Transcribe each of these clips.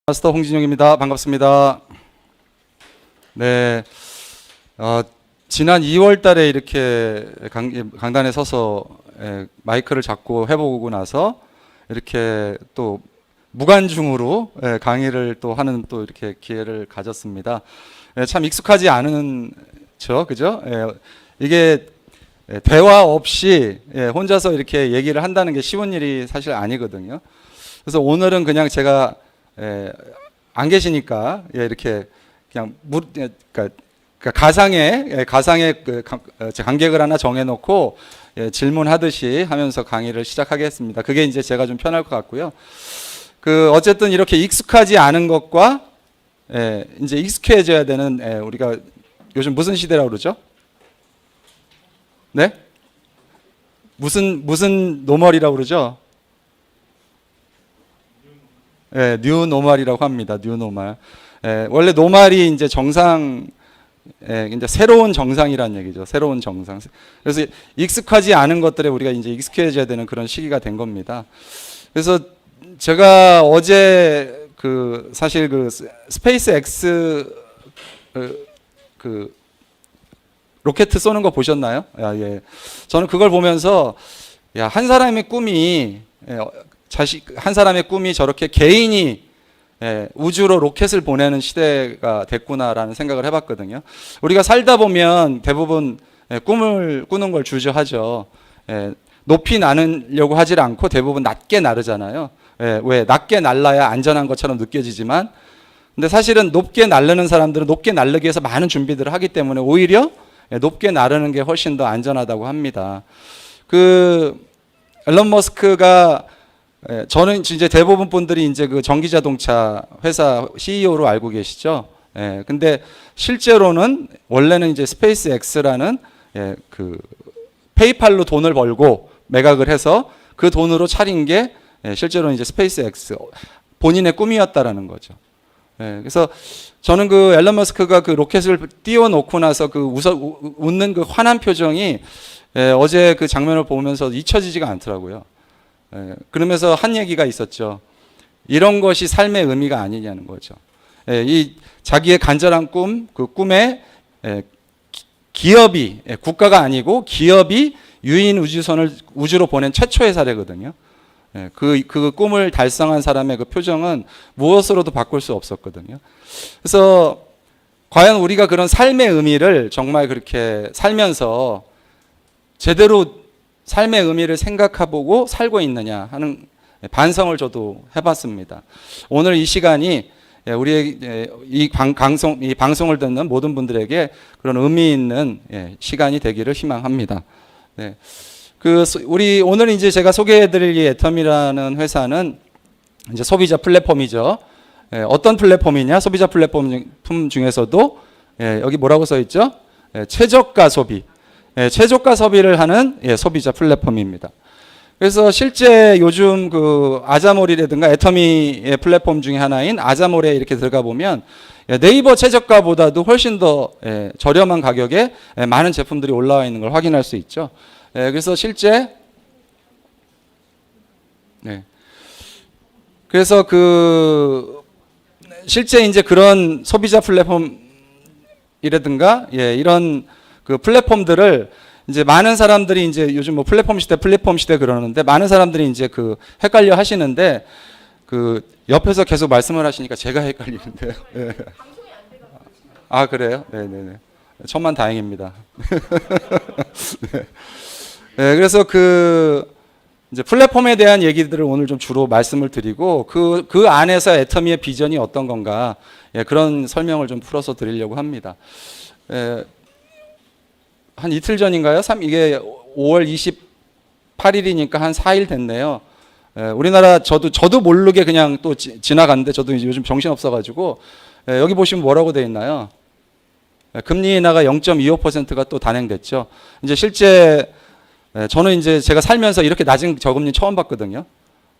마스터 홍진영입니다. 반갑습니다. 네, 지난 2월 달에 이렇게 강단에 서서 마이크를 잡고 해보고 나서 이렇게 또 무관중으로 강의를 또 하는 또 이렇게 기회를 가졌습니다. 참 익숙하지 않은 그죠? 이게 대화 없이 혼자서 이렇게 얘기를 한다는 게 쉬운 일이 사실 아니거든요. 그래서 오늘은 그냥 제가 안 계시니까 이렇게 그냥 그러니까 가상의 그 관객을 하나 정해놓고 질문하듯이 하면서 강의를 시작하겠습니다. 그게 이제 제가 좀 편할 것 같고요. 어쨌든 이렇게 익숙하지 않은 것과 이제 익숙해져야 되는 우리가 요즘 무슨 시대라고 그러죠? 네? 무슨 노멀이라고 그러죠? 뉴 노멀이라고 합니다. 뉴 노멀. 원래 노멀이 이제 정상, 이제 새로운 정상이라는 얘기죠. 새로운 정상. 그래서 익숙하지 않은 것들에 우리가 이제 익숙해져야 되는 그런 시기가 된 겁니다. 그래서 제가 어제 사실 스페이스 X 로켓 쏘는 거 보셨나요? 예. 저는 그걸 보면서 한 사람의 꿈이 한 사람의 꿈이 저렇게 개인이 우주로 로켓을 보내는 시대가 됐구나라는 생각을 해봤거든요. 우리가 살다 보면 대부분 꿈을 꾸는 걸 주저하죠. 높이 나르려고 하질 않고 대부분 낮게 나르잖아요. 왜? 낮게 날라야 안전한 것처럼 느껴지지만, 근데 사실은 높게 나르는 사람들은 높게 나르기 위해서 많은 준비들을 하기 때문에 오히려 높게 나르는 게 훨씬 더 안전하다고 합니다. 앨런 머스크가 저는 이제 대부분 분들이 이제 전기 자동차 회사 CEO로 알고 계시죠. 근데 실제로는 원래는 이제 스페이스 X라는 페이팔로 돈을 벌고 매각을 해서 그 돈으로 차린 게 실제로는 이제 스페이스 X 본인의 꿈이었다라는 거죠. 그래서 저는 앨런 머스크가 로켓을 띄워놓고 나서 웃는 환한 표정이 어제 장면을 보면서 잊혀지지가 않더라고요. 그러면서 한 얘기가 있었죠. 이런 것이 삶의 의미가 아니냐는 거죠. 이 자기의 간절한 꿈에 기업이, 국가가 아니고 기업이 유인 우주선을 우주로 보낸 최초의 사례거든요. 그 꿈을 달성한 사람의 그 표정은 무엇으로도 바꿀 수 없었거든요. 그래서 과연 우리가 그런 삶의 의미를 정말 그렇게 살면서 제대로 삶의 의미를 생각해보고 살고 있느냐 하는 반성을 저도 해봤습니다. 오늘 이 시간이 우리의 이 방송을 듣는 모든 분들에게 그런 의미 있는 시간이 되기를 희망합니다. 네. 오늘 이제 제가 소개해드릴 이 애텀이라는 회사는 이제 소비자 플랫폼이죠. 어떤 플랫폼이냐? 소비자 플랫폼 중에서도 여기 뭐라고 써 있죠? 최저가 소비. 최저가 소비를 하는 소비자 플랫폼입니다. 그래서 실제 요즘 아자몰이라든가 애터미의 플랫폼 중에 하나인 아자몰에 이렇게 들어가 보면 네이버 최저가보다도 훨씬 더 저렴한 가격에 많은 제품들이 올라와 있는 걸 확인할 수 있죠. 그래서 실제 그래서 실제 이제 그런 소비자 플랫폼이라든가 이런 플랫폼들을 이제 많은 사람들이 이제 요즘 플랫폼 시대 그러는데 많은 사람들이 이제 헷갈려 하시는데 옆에서 계속 말씀을 하시니까 제가 헷갈리는데요. 아, 그래요? 네네네. 천만 다행입니다. 네. 그래서 이제 플랫폼에 대한 얘기들을 오늘 좀 주로 말씀을 드리고 그 안에서 애터미의 비전이 어떤 건가 그런 설명을 좀 풀어서 드리려고 합니다. 한 이틀 전인가요? 이게 5월 28일이니까 한 4일 됐네요. 우리나라 저도 모르게 그냥 또 지나갔는데 저도 이제 요즘 정신 없어가지고 여기 보시면 뭐라고 되어 있나요? 금리 인하가 0.25%가 또 단행됐죠. 이제 실제 저는 이제 제가 살면서 이렇게 낮은 저금리 처음 봤거든요.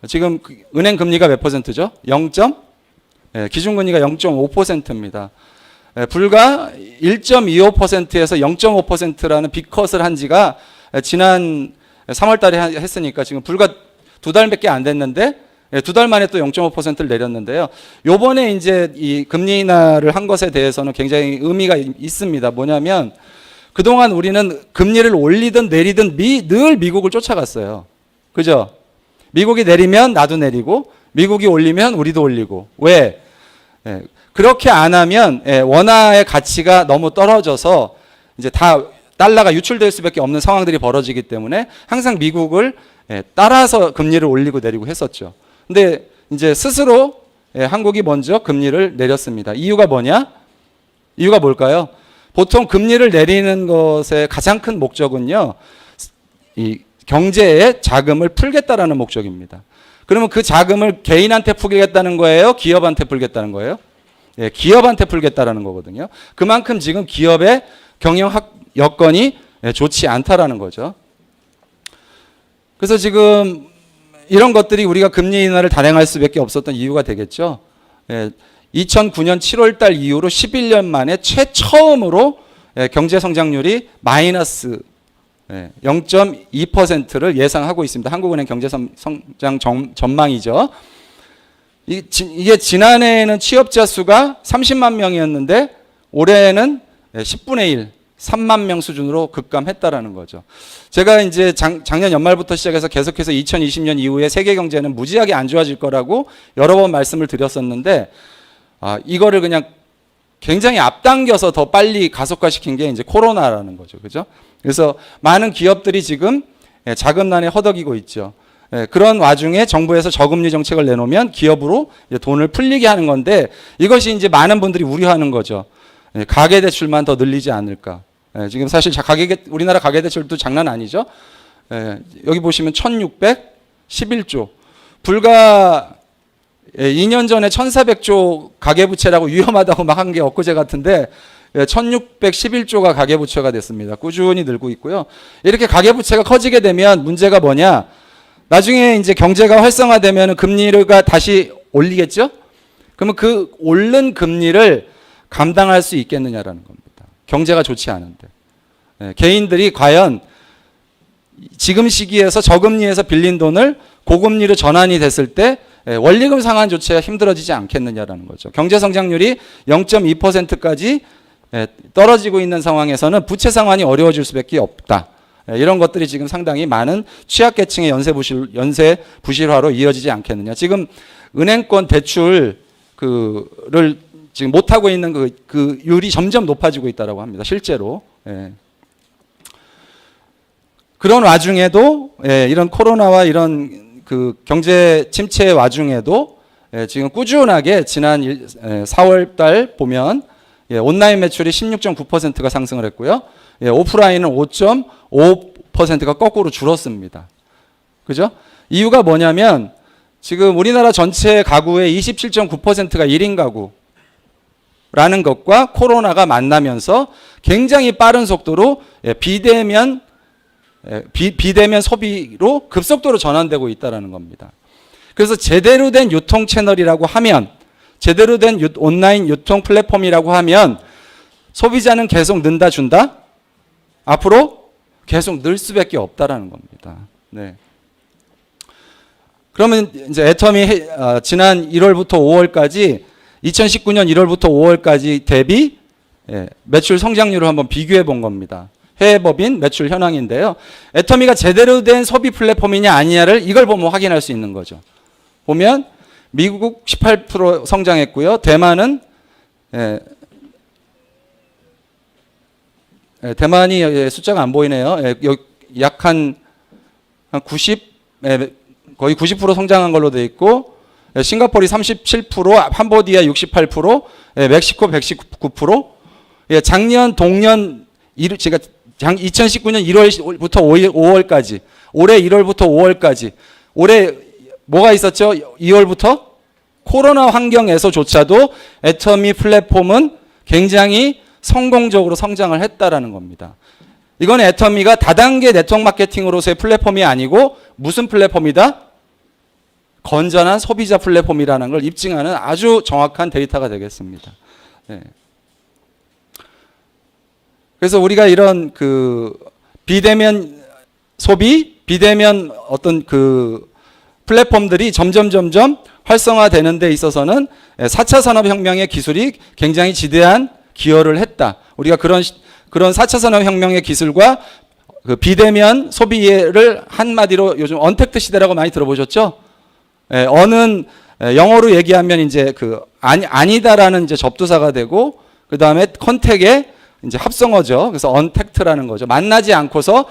지금 은행 금리가 몇 퍼센트죠? 기준금리가 0.5%입니다. 불과 1.25%에서 0.5%라는 빅컷을 한 지가 지난 3월 달에 했으니까 지금 불과 2달밖에 안 됐는데 두 달 만에 또 0.5%를 내렸는데요. 요번에 이제 이 금리 인하를 한 것에 대해서는 굉장히 의미가 있습니다. 뭐냐면 그동안 우리는 금리를 올리든 내리든 늘 미국을 쫓아갔어요. 그죠? 미국이 내리면 나도 내리고 미국이 올리면 우리도 올리고. 왜? 그렇게 안 하면 원화의 가치가 너무 떨어져서 이제 다 달러가 유출될 수밖에 없는 상황들이 벌어지기 때문에 항상 미국을 따라서 금리를 올리고 내리고 했었죠. 근데 이제 스스로 한국이 먼저 금리를 내렸습니다. 이유가 뭐냐? 이유가 뭘까요? 보통 금리를 내리는 것의 가장 큰 목적은요, 이 경제에 자금을 풀겠다라는 목적입니다. 그러면 그 자금을 개인한테 풀겠다는 거예요? 기업한테 풀겠다는 거예요? 기업한테 풀겠다라는 거거든요. 그만큼 지금 기업의 경영 여건이 좋지 않다라는 거죠. 그래서 지금 이런 것들이 우리가 금리 인하를 단행할 수밖에 없었던 이유가 되겠죠. 2009년 7월 달 이후로 11년 만에 최처음으로 경제 성장률이 마이너스 0.2%를 예상하고 있습니다. 한국은행 경제 성장 전망이죠. 이게 지난해에는 취업자 수가 30만 명이었는데 올해는 10분의 1, 3만 명 수준으로 급감했다라는 거죠. 제가 이제 작년 연말부터 시작해서 계속해서 2020년 이후에 세계 경제는 무지하게 안 좋아질 거라고 여러 번 말씀을 드렸었는데, 이거를 그냥 굉장히 앞당겨서 더 빨리 가속화시킨 게 이제 코로나라는 거죠. 그죠? 그래서 많은 기업들이 지금 자금난에 허덕이고 있죠. 그런 와중에 정부에서 저금리 정책을 내놓으면 기업으로 돈을 풀리게 하는 건데, 이것이 이제 많은 분들이 우려하는 거죠. 가계대출만 더 늘리지 않을까. 지금 사실 우리나라 가계대출도 장난 아니죠. 여기 보시면 1611조. 불과 2년 전에 1400조 가계부채라고 위험하다고 막 한 게 엊그제 같은데 1611조가 가계부채가 됐습니다. 꾸준히 늘고 있고요. 이렇게 가계부채가 커지게 되면 문제가 뭐냐. 나중에 이제 경제가 활성화되면 금리가 다시 올리겠죠? 그러면 그 오른 금리를 감당할 수 있겠느냐라는 겁니다. 경제가 좋지 않은데. 개인들이 과연 지금 시기에서 저금리에서 빌린 돈을 고금리로 전환이 됐을 때 원리금 상환조차 힘들어지지 않겠느냐라는 거죠. 경제 성장률이 0.2%까지 떨어지고 있는 상황에서는 부채 상환이 어려워질 수밖에 없다. 이런 것들이 지금 상당히 많은 취약계층의 연쇄 부실화로 이어지지 않겠느냐. 지금 은행권 대출을 지금 못하고 있는 그 율이 점점 높아지고 있다고 합니다. 실제로. 그런 와중에도 이런 코로나와 이런 그 경제 침체의 와중에도 지금 꾸준하게 지난 4월 달 보면 온라인 매출이 16.9%가 상승을 했고요. 오프라인은 5.5%가 거꾸로 줄었습니다. 그죠? 이유가 뭐냐면 지금 우리나라 전체 가구의 27.9%가 1인 가구라는 것과 코로나가 만나면서 굉장히 빠른 속도로 비대면 소비로 급속도로 전환되고 있다는 겁니다. 그래서 제대로 된 유통 채널이라고 하면, 제대로 된 온라인 유통 플랫폼이라고 하면 소비자는 계속 는다 준다? 앞으로 계속 늘 수밖에 없다라는 겁니다. 네. 그러면 이제 애텀이 지난 1월부터 5월까지 2019년 1월부터 5월까지 대비 매출 성장률을 한번 비교해 본 겁니다. 해외법인 매출 현황인데요. 애터미가 제대로 된 소비 플랫폼이냐 아니냐를 이걸 보면 확인할 수 있는 거죠. 보면 미국 18% 성장했고요. 대만은 대만이 숫자가 안 보이네요. 약 한 90, 거의 90% 성장한 걸로 돼 있고, 싱가포르이 37%, 캄보디아 68%, 멕시코 119%. 작년 동년 제가 2019년 1월부터 5월까지, 올해 1월부터 5월까지, 올해 뭐가 있었죠? 2월부터 코로나 환경에서조차도 애터미 플랫폼은 굉장히 성공적으로 성장을 했다라는 겁니다. 이건 애터미가 다단계 네트워크 마케팅으로서의 플랫폼이 아니고 무슨 플랫폼이다? 건전한 소비자 플랫폼이라는 걸 입증하는 아주 정확한 데이터가 되겠습니다. 네. 그래서 우리가 이런 비대면 소비, 비대면 어떤 플랫폼들이 점점 활성화되는 데 있어서는 4차 산업혁명의 기술이 굉장히 지대한 기여를 했다. 우리가 그런 4차 산업혁명의 기술과 그 비대면 소비를 한마디로 요즘 언택트 시대라고 많이 들어보셨죠? 어는 영어로 얘기하면 이제 그 아니다라는 이제 접두사가 되고 그 다음에 컨택의 이제 합성어죠. 그래서 언택트라는 거죠. 만나지 않고서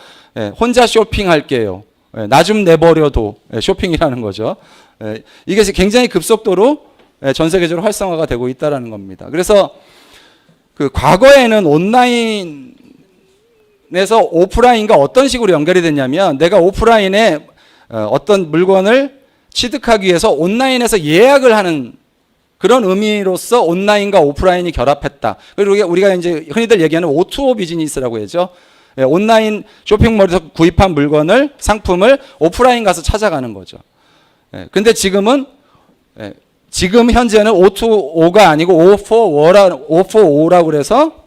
혼자 쇼핑할게요. 나 좀 내버려도 쇼핑이라는 거죠. 이게 굉장히 급속도로 전 세계적으로 활성화가 되고 있다라는 겁니다. 그래서 그 과거에는 온라인에서 오프라인과 어떤 식으로 연결이 됐냐면 내가 오프라인에 어떤 물건을 취득하기 위해서 온라인에서 예약을 하는 그런 의미로서 온라인과 오프라인이 결합했다. 그리고 우리가 이제 흔히들 얘기하는 O2O 비즈니스라고 하죠. 온라인 쇼핑몰에서 구입한 물건을 상품을 오프라인 가서 찾아가는 거죠. 근데 지금 현재는 O2O가 아니고 O4O라고 그래서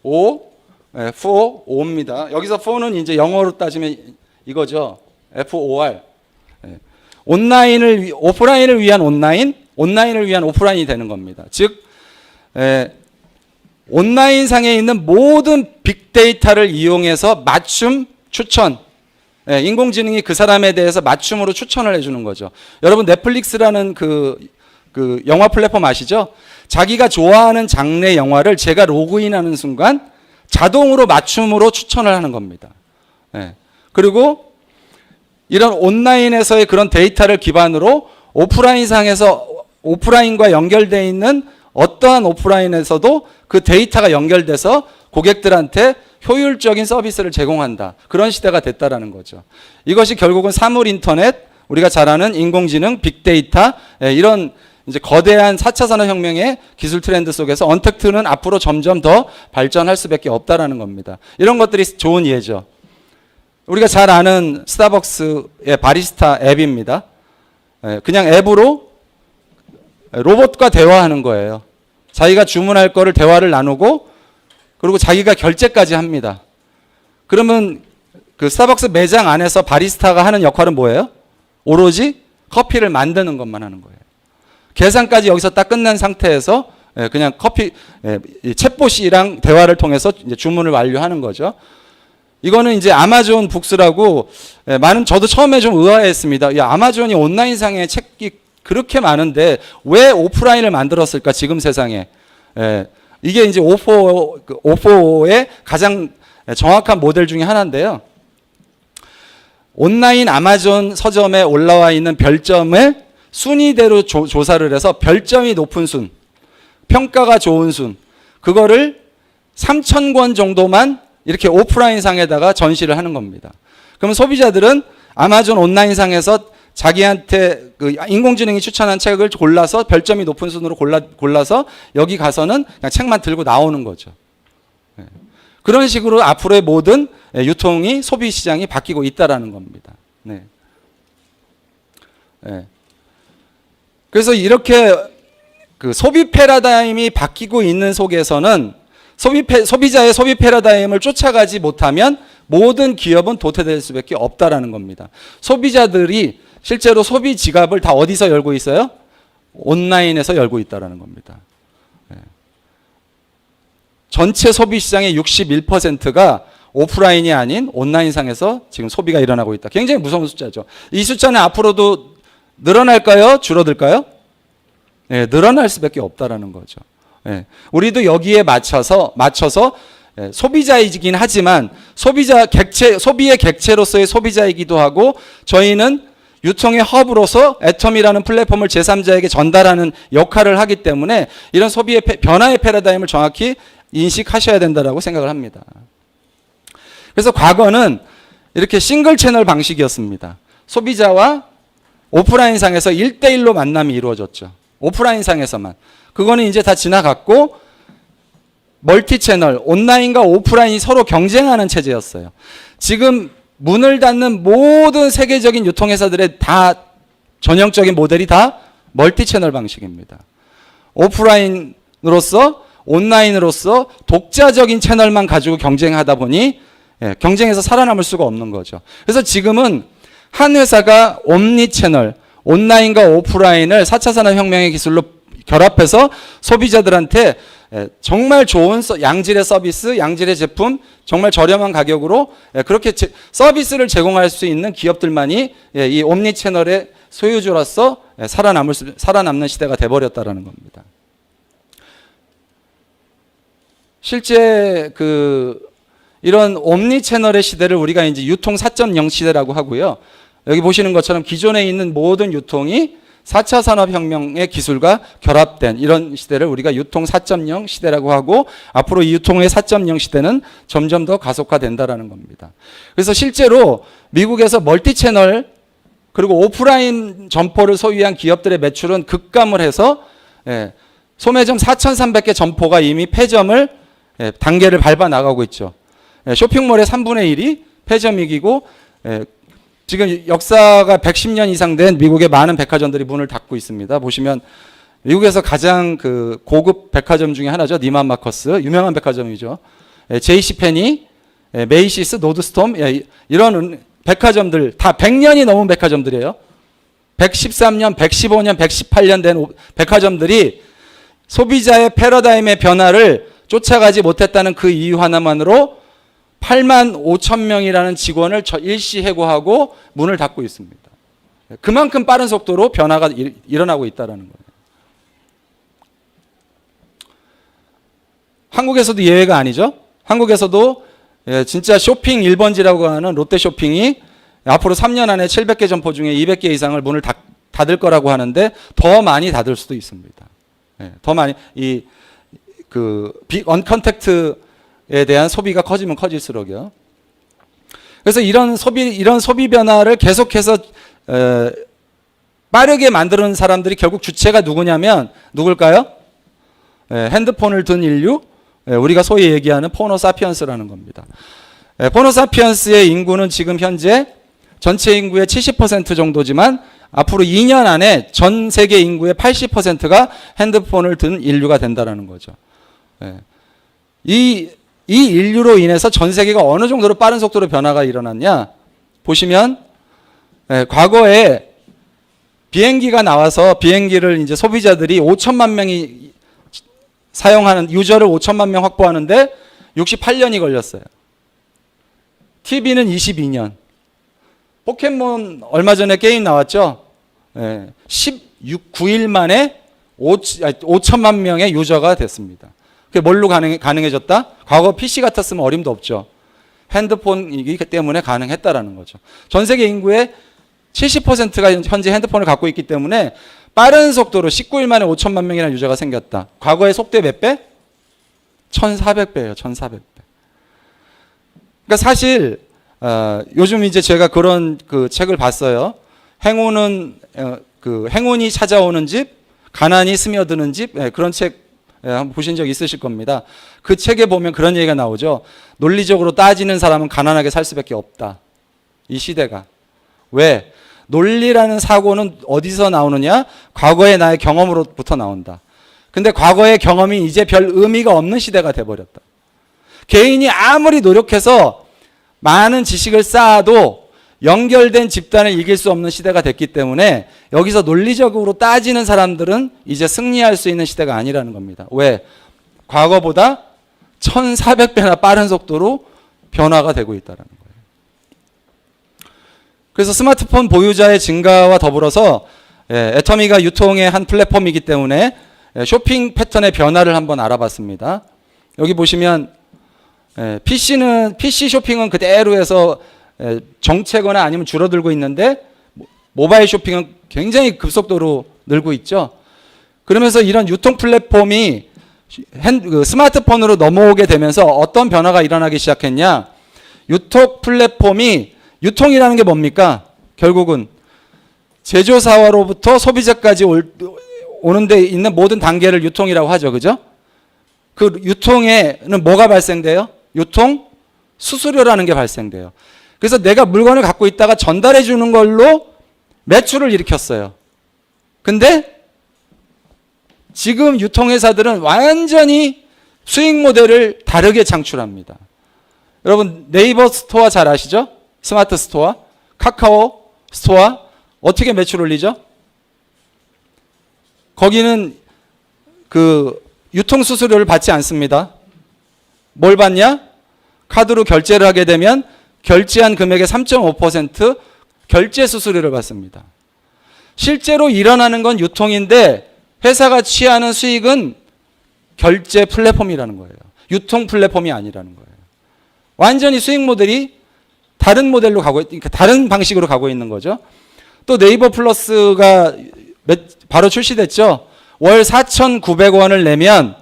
O4O입니다. 여기서 4는 이제 영어로 따지면 이거죠. FOR. 오프라인을 위한 온라인을 위한 오프라인이 되는 겁니다. 즉, 온라인상에 있는 모든 빅데이터를 이용해서 맞춤 추천, 인공지능이 그 사람에 대해서 맞춤으로 추천을 해주는 거죠. 여러분 넷플릭스라는 그 영화 플랫폼 아시죠? 자기가 좋아하는 장르의 영화를 제가 로그인하는 순간 자동으로 맞춤으로 추천을 하는 겁니다. 그리고 이런 온라인에서의 그런 데이터를 기반으로 오프라인과 연결되어 있는 어떠한 오프라인에서도 그 데이터가 연결돼서 고객들한테 효율적인 서비스를 제공한다. 그런 시대가 됐다라는 거죠. 이것이 결국은 사물 인터넷, 우리가 잘 아는 인공지능, 빅데이터, 이런 이제 거대한 4차 산업혁명의 기술 트렌드 속에서 언택트는 앞으로 점점 더 발전할 수밖에 없다라는 겁니다. 이런 것들이 좋은 예죠. 우리가 잘 아는 스타벅스의 바리스타 앱입니다. 그냥 앱으로 로봇과 대화하는 거예요. 자기가 주문할 거를 대화를 나누고 그리고 자기가 결제까지 합니다. 그러면 그 스타벅스 매장 안에서 바리스타가 하는 역할은 뭐예요? 오로지 커피를 만드는 것만 하는 거예요. 계산까지 여기서 딱 끝난 상태에서 그냥 챗봇이랑 대화를 통해서 이제 주문을 완료하는 거죠. 이거는 이제 아마존 북스라고 저도 처음에 좀 의아했습니다. 야, 아마존이 온라인상에 책이 그렇게 많은데 왜 오프라인을 만들었을까 지금 세상에. 이게 이제 O4O의 가장 정확한 모델 중에 하나인데요. 온라인 아마존 서점에 올라와 있는 별점을 순위대로 조사를 해서 별점이 높은 순, 평가가 좋은 순, 그거를 3,000권 정도만 이렇게 오프라인 상에다가 전시를 하는 겁니다. 그러면 소비자들은 아마존 온라인 상에서 자기한테 그 인공지능이 추천한 책을 골라서 별점이 높은 순으로 골라서 여기 가서는 그냥 책만 들고 나오는 거죠. 그런 식으로 앞으로의 모든 유통이 소비 시장이 바뀌고 있다라는 겁니다. 네. 그래서 이렇게 그 소비 패러다임이 바뀌고 있는 속에서는 소비자의 소비 패러다임을 쫓아가지 못하면 모든 기업은 도태될 수밖에 없다라는 겁니다. 소비자들이 실제로 소비 지갑을 다 어디서 열고 있어요? 온라인에서 열고 있다라는 겁니다. 전체 소비 시장의 61%가 오프라인이 아닌 온라인상에서 지금 소비가 일어나고 있다. 굉장히 무서운 숫자죠. 이 숫자는 앞으로도 늘어날까요? 줄어들까요? 늘어날 수밖에 없다라는 거죠. 우리도 여기에 맞춰서 소비자이긴 하지만 소비의 객체로서의 소비자이기도 하고 저희는 유통의 허브로서 애텀이라는 플랫폼을 제3자에게 전달하는 역할을 하기 때문에 이런 소비의 변화의 패러다임을 정확히 인식하셔야 된다고 생각을 합니다. 그래서 과거는 이렇게 싱글 채널 방식이었습니다. 소비자와 오프라인 상에서 1대1로 만남이 이루어졌죠. 오프라인 상에서만. 그거는 이제 다 지나갔고 멀티 채널, 온라인과 오프라인이 서로 경쟁하는 체제였어요. 지금 문을 닫는 모든 세계적인 유통회사들의 다 전형적인 모델이 다 멀티 채널 방식입니다. 오프라인으로서 온라인으로서 독자적인 채널만 가지고 경쟁하다 보니 경쟁에서 살아남을 수가 없는 거죠. 그래서 지금은 한 회사가 옴니 채널, 온라인과 오프라인을 4차 산업혁명의 기술로 결합해서 소비자들한테 정말 좋은 양질의 서비스, 양질의 제품, 정말 저렴한 가격으로 그렇게 서비스를 제공할 수 있는 기업들만이 이 옴니 채널의 소유주로서 살아남는 시대가 돼버렸다라는 겁니다. 실제 이런 옴니 채널의 시대를 우리가 이제 유통 4.0 시대라고 하고요. 여기 보시는 것처럼 기존에 있는 모든 유통이 4차 산업혁명의 기술과 결합된 이런 시대를 우리가 유통 4.0 시대라고 하고, 앞으로 이 유통의 4.0 시대는 점점 더 가속화된다라는 겁니다. 그래서 실제로 미국에서 멀티 채널 그리고 오프라인 점포를 소유한 기업들의 매출은 급감을 해서 소매점 4,300개 점포가 이미 폐점을 단계를 밟아 나가고 있죠. 쇼핑몰의 3분의 1이 폐점이기고, 지금 역사가 110년 이상 된 미국의 많은 백화점들이 문을 닫고 있습니다. 보시면 미국에서 가장 고급 백화점 중에 하나죠. 니만 마커스, 유명한 백화점이죠. 제이시페니, 메이시스, 노드스톰, 이런 백화점들 다 100년이 넘은 백화점들이에요. 113년, 115년, 118년 된 백화점들이 소비자의 패러다임의 변화를 쫓아가지 못했다는 그 이유 하나만으로 8만 5천 명이라는 직원을 일시 해고하고 문을 닫고 있습니다. 그만큼 빠른 속도로 변화가 일어나고 있다는 거예요. 한국에서도 예외가 아니죠. 한국에서도 진짜 쇼핑 1번지라고 하는 롯데쇼핑이 앞으로 3년 안에 700개 점포 중에 200개 이상을 문을 닫을 거라고 하는데 더 많이 닫을 수도 있습니다. 더 많이 언컨택트에 대한 소비가 커지면 커질수록요. 그래서 이런 소비 변화를 계속해서 빠르게 만드는 사람들이 결국 주체가 누굴까요? 핸드폰을 든 인류, 우리가 소위 얘기하는 포노사피언스라는 겁니다. 포노사피언스의 인구는 지금 현재 전체 인구의 70% 정도지만 앞으로 2년 안에 전 세계 인구의 80%가 핸드폰을 든 인류가 된다는 거죠. 이 인류로 인해서 전 세계가 어느 정도로 빠른 속도로 변화가 일어났냐 보시면, 과거에 비행기가 나와서 비행기를 이제 소비자들이 5천만 명이 사용하는, 유저를 5천만 명 확보하는데 68년이 걸렸어요. TV는 22년. 포켓몬 얼마 전에 게임 나왔죠? 9일 만에 5천만 명의 유저가 됐습니다. 그게 뭘로 가능해졌다? 과거 PC 같았으면 어림도 없죠. 핸드폰이기 때문에 가능했다라는 거죠. 전 세계 인구의 70%가 현재 핸드폰을 갖고 있기 때문에 빠른 속도로 19일 만에 5천만 명이라는 유저가 생겼다. 과거의 속도의 몇 배? 1,400배예요. 1,400배. 그러니까 사실 요즘 이제 제가 그런 책을 봤어요. 행운이 찾아오는 집, 가난이 스며드는 집, 그런 책 한번 보신 적 있으실 겁니다. 그 책에 보면 그런 얘기가 나오죠. 논리적으로 따지는 사람은 가난하게 살 수밖에 없다. 이 시대가. 왜? 논리라는 사고는 어디서 나오느냐? 과거의 나의 경험으로부터 나온다. 근데 과거의 경험이 이제 별 의미가 없는 시대가 돼버렸다. 개인이 아무리 노력해서 많은 지식을 쌓아도 연결된 집단을 이길 수 없는 시대가 됐기 때문에 여기서 논리적으로 따지는 사람들은 이제 승리할 수 있는 시대가 아니라는 겁니다. 왜? 과거보다 1,400배나 빠른 속도로 변화가 되고 있다는 거예요. 그래서 스마트폰 보유자의 증가와 더불어서 애터미가 유통의 한 플랫폼이기 때문에 쇼핑 패턴의 변화를 한번 알아봤습니다. 여기 보시면 PC 쇼핑은 그대로 해서 정체거나 아니면 줄어들고 있는데 모바일 쇼핑은 굉장히 급속도로 늘고 있죠. 그러면서 이런 유통 플랫폼이 스마트폰으로 넘어오게 되면서 어떤 변화가 일어나기 시작했냐? 유통 플랫폼이, 유통이라는 게 뭡니까? 결국은 제조사로부터 소비자까지 오는 데 있는 모든 단계를 유통이라고 하죠. 그죠? 그 유통에는 뭐가 발생돼요? 유통 수수료라는 게 발생돼요. 그래서 내가 물건을 갖고 있다가 전달해 주는 걸로 매출을 일으켰어요. 근데 지금 유통회사들은 완전히 수익 모델을 다르게 창출합니다. 여러분 네이버 스토어 잘 아시죠? 스마트 스토어, 카카오, 스토어 어떻게 매출 올리죠? 거기는 그 유통 수수료를 받지 않습니다. 뭘 받냐? 카드로 결제를 하게 되면 결제한 금액의 3.5% 결제 수수료를 받습니다. 실제로 일어나는 건 유통인데 회사가 취하는 수익은 결제 플랫폼이라는 거예요. 유통 플랫폼이 아니라는 거예요. 완전히 수익 모델이 다른 모델로 그러니까 다른 방식으로 가고 있는 거죠. 또 네이버 플러스가 바로 출시됐죠. 월 4,900원을 내면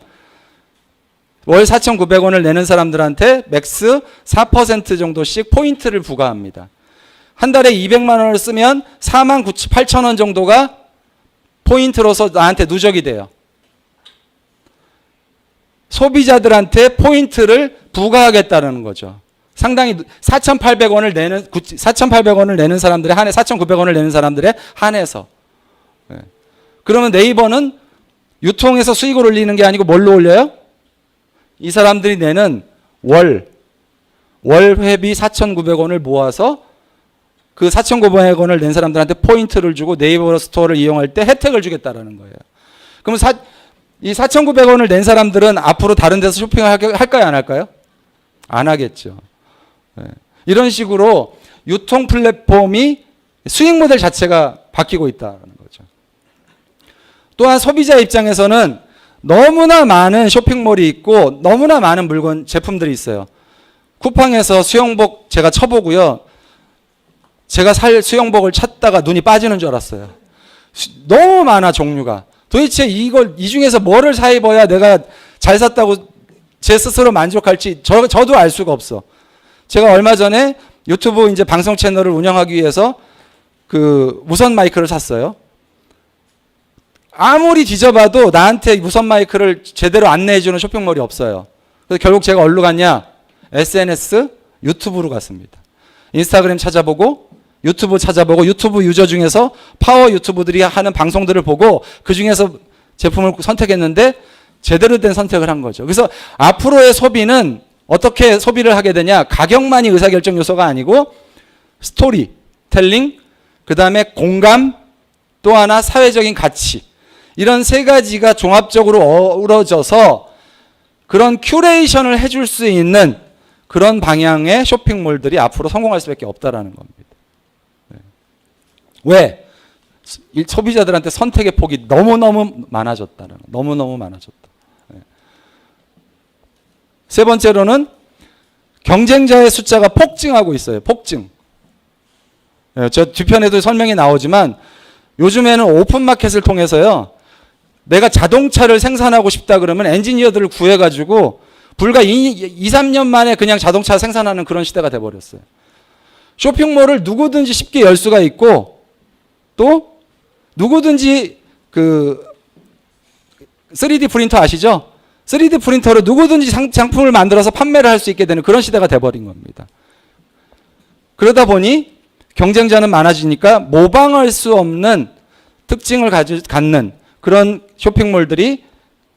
월 4,900원을 내는 사람들한테 맥스 4% 정도씩 포인트를 부과합니다. 한 달에 200만 원을 쓰면 48,000원 정도가 포인트로서 나한테 누적이 돼요. 소비자들한테 포인트를 부과하겠다는 거죠. 상당히 4,800원을 내는 사람들의 한해 4,900원을 내는 사람들의 한해서. 그러면 네이버는 유통에서 수익을 올리는 게 아니고 뭘로 올려요? 이 사람들이 내는 월 회비 4,900원을 모아서 그 4,900원을 낸 사람들한테 포인트를 주고 네이버 스토어를 이용할 때 혜택을 주겠다라는 거예요. 그럼 이 4,900원을 낸 사람들은 앞으로 다른 데서 쇼핑을 할까요? 안 할까요? 안 하겠죠. 이런 식으로 유통 플랫폼이 수익 모델 자체가 바뀌고 있다는 거죠. 또한 소비자 입장에서는 너무나 많은 쇼핑몰이 있고 너무나 많은 제품들이 있어요. 쿠팡에서 수영복 제가 쳐보고요. 제가 살 수영복을 찾다가 눈이 빠지는 줄 알았어요. 너무 많아 종류가. 도대체 이 중에서 뭐를 사 입어야 내가 잘 샀다고 제 스스로 만족할지 저도 알 수가 없어. 제가 얼마 전에 유튜브 이제 방송 채널을 운영하기 위해서 그 무선 마이크를 샀어요. 아무리 뒤져봐도 나한테 무선 마이크를 제대로 안내해주는 쇼핑몰이 없어요. 그래서 결국 제가 어디로 갔냐? SNS, 유튜브로 갔습니다. 인스타그램 찾아보고 유튜브 찾아보고 유튜브 유저 중에서 파워 유튜브들이 하는 방송들을 보고 그 중에서 제품을 선택했는데 제대로 된 선택을 한 거죠. 그래서 앞으로의 소비는 어떻게 소비를 하게 되냐? 가격만이 의사결정 요소가 아니고 스토리, 텔링, 그 다음에 공감, 또 하나 사회적인 가치. 이런 세 가지가 종합적으로 어우러져서 그런 큐레이션을 해줄 수 있는 그런 방향의 쇼핑몰들이 앞으로 성공할 수밖에 없다라는 겁니다. 왜? 소비자들한테 선택의 폭이 너무너무 많아졌다는 거. 너무너무 많아졌다. 세 번째로는 경쟁자의 숫자가 폭증하고 있어요. 폭증. 저 뒤편에도 설명이 나오지만 요즘에는 오픈마켓을 통해서요. 내가 자동차를 생산하고 싶다 그러면 엔지니어들을 구해가지고 불과 2, 3년 만에 그냥 자동차 생산하는 그런 시대가 돼버렸어요. 쇼핑몰을 누구든지 쉽게 열 수가 있고 또 누구든지 그 3D 프린터 아시죠? 3D 프린터로 누구든지 상품을 만들어서 판매를 할 수 있게 되는 그런 시대가 돼버린 겁니다. 그러다 보니 경쟁자는 많아지니까 모방할 수 없는 특징을 갖는 그런 쇼핑몰들이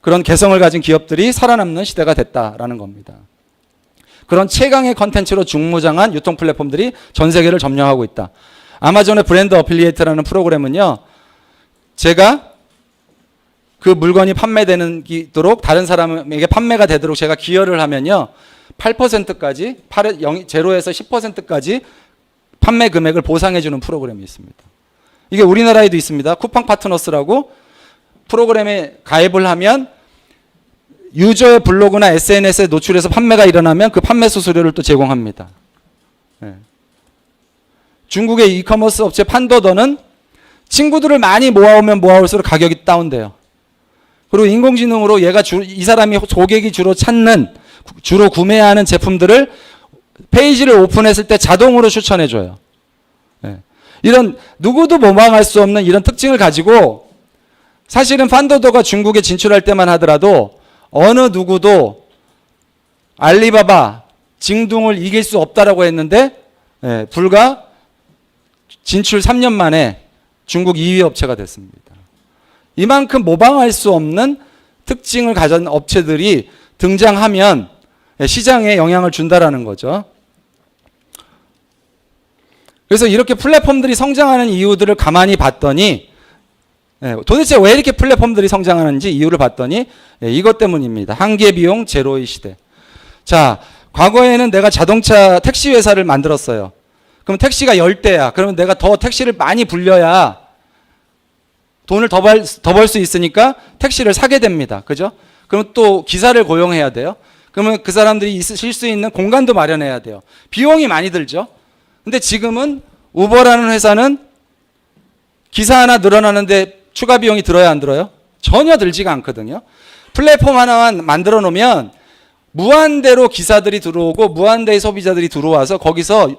그런 개성을 가진 기업들이 살아남는 시대가 됐다라는 겁니다. 그런 최강의 컨텐츠로 중무장한 유통 플랫폼들이 전 세계를 점령하고 있다. 아마존의 브랜드 어필리에이트라는 프로그램은요. 제가 그 물건이 판매되도록 다른 사람에게 판매가 되도록 제가 기여를 하면요. 8%까지 0에서 10%까지 판매 금액을 보상해 주는 프로그램이 있습니다. 이게 우리나라에도 있습니다. 쿠팡 파트너스라고 프로그램에 가입을 하면 유저의 블로그나 SNS에 노출해서 판매가 일어나면 그 판매 수수료를 또 제공합니다. 중국의 이커머스 업체 판도더는 친구들을 많이 모아오면 모아올수록 가격이 다운돼요. 그리고 인공지능으로 이 사람이 고객이 주로 구매하는 제품들을 페이지를 오픈했을 때 자동으로 추천해줘요. 이런 누구도 모방할 수 없는 이런 특징을 가지고 사실은 판도더가 중국에 진출할 때만 하더라도 어느 누구도 알리바바, 징둥을 이길 수 없다라고 했는데 불과 진출 3년 만에 중국 2위 업체가 됐습니다. 이만큼 모방할 수 없는 특징을 가진 업체들이 등장하면 시장에 영향을 준다라는 거죠. 그래서 이렇게 플랫폼들이 성장하는 이유들을 가만히 봤더니 도대체 왜 이렇게 플랫폼들이 성장하는지 이유를 봤더니 이것 때문입니다. 한계 비용 제로의 시대. 자, 과거에는 내가 자동차 택시 회사를 만들었어요. 그럼 택시가 10대야. 그러면 내가 더 택시를 많이 불려야 돈을 더 벌 수 있으니까 택시를 사게 됩니다. 그죠? 그럼 또 기사를 고용해야 돼요. 그러면 그 사람들이 있을 수 있는 공간도 마련해야 돼요. 비용이 많이 들죠. 근데 지금은 우버라는 회사는 기사 하나 늘어나는데 추가 비용이 들어야 안 들어요? 전혀 들지가 않거든요. 플랫폼 하나만 만들어 놓으면 무한대로 기사들이 들어오고 무한대의 소비자들이 들어와서 거기서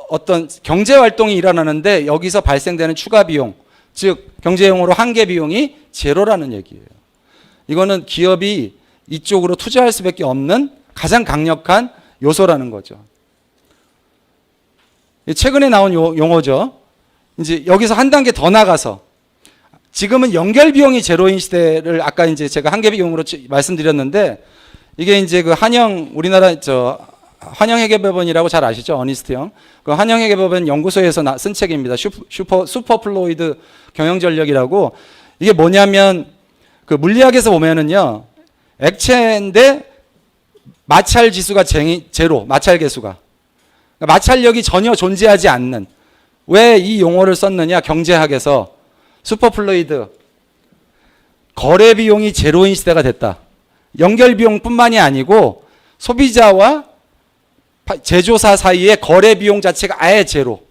어떤 경제 활동이 일어나는데 여기서 발생되는 추가 비용, 즉 경제용어로 한계 비용이 제로라는 얘기예요. 이거는 기업이 이쪽으로 투자할 수밖에 없는 가장 강력한 요소라는 거죠. 최근에 나온 용어죠. 이제 여기서 한 단계 더 나가서 지금은 연결 비용이 제로인 시대를 아까 이제 제가 한계 비용으로 말씀드렸는데 이게 이제 그 우리나라 한영회계법원이라고 잘 아시죠? 어니스트 형. 그 한영회계법원 연구소에서 쓴 책입니다. 슈퍼플로이드 경영전력이라고. 이게 뭐냐면 그 물리학에서 보면은요. 액체인데 마찰 지수가 제로, 마찰 계수가. 그러니까 마찰력이 전혀 존재하지 않는. 왜 이 용어를 썼느냐? 경제학에서 슈퍼플로이드 거래 비용이 제로인 시대가 됐다. 연결 비용뿐만이 아니고 소비자와 제조사 사이의 거래 비용 자체가 아예 제로인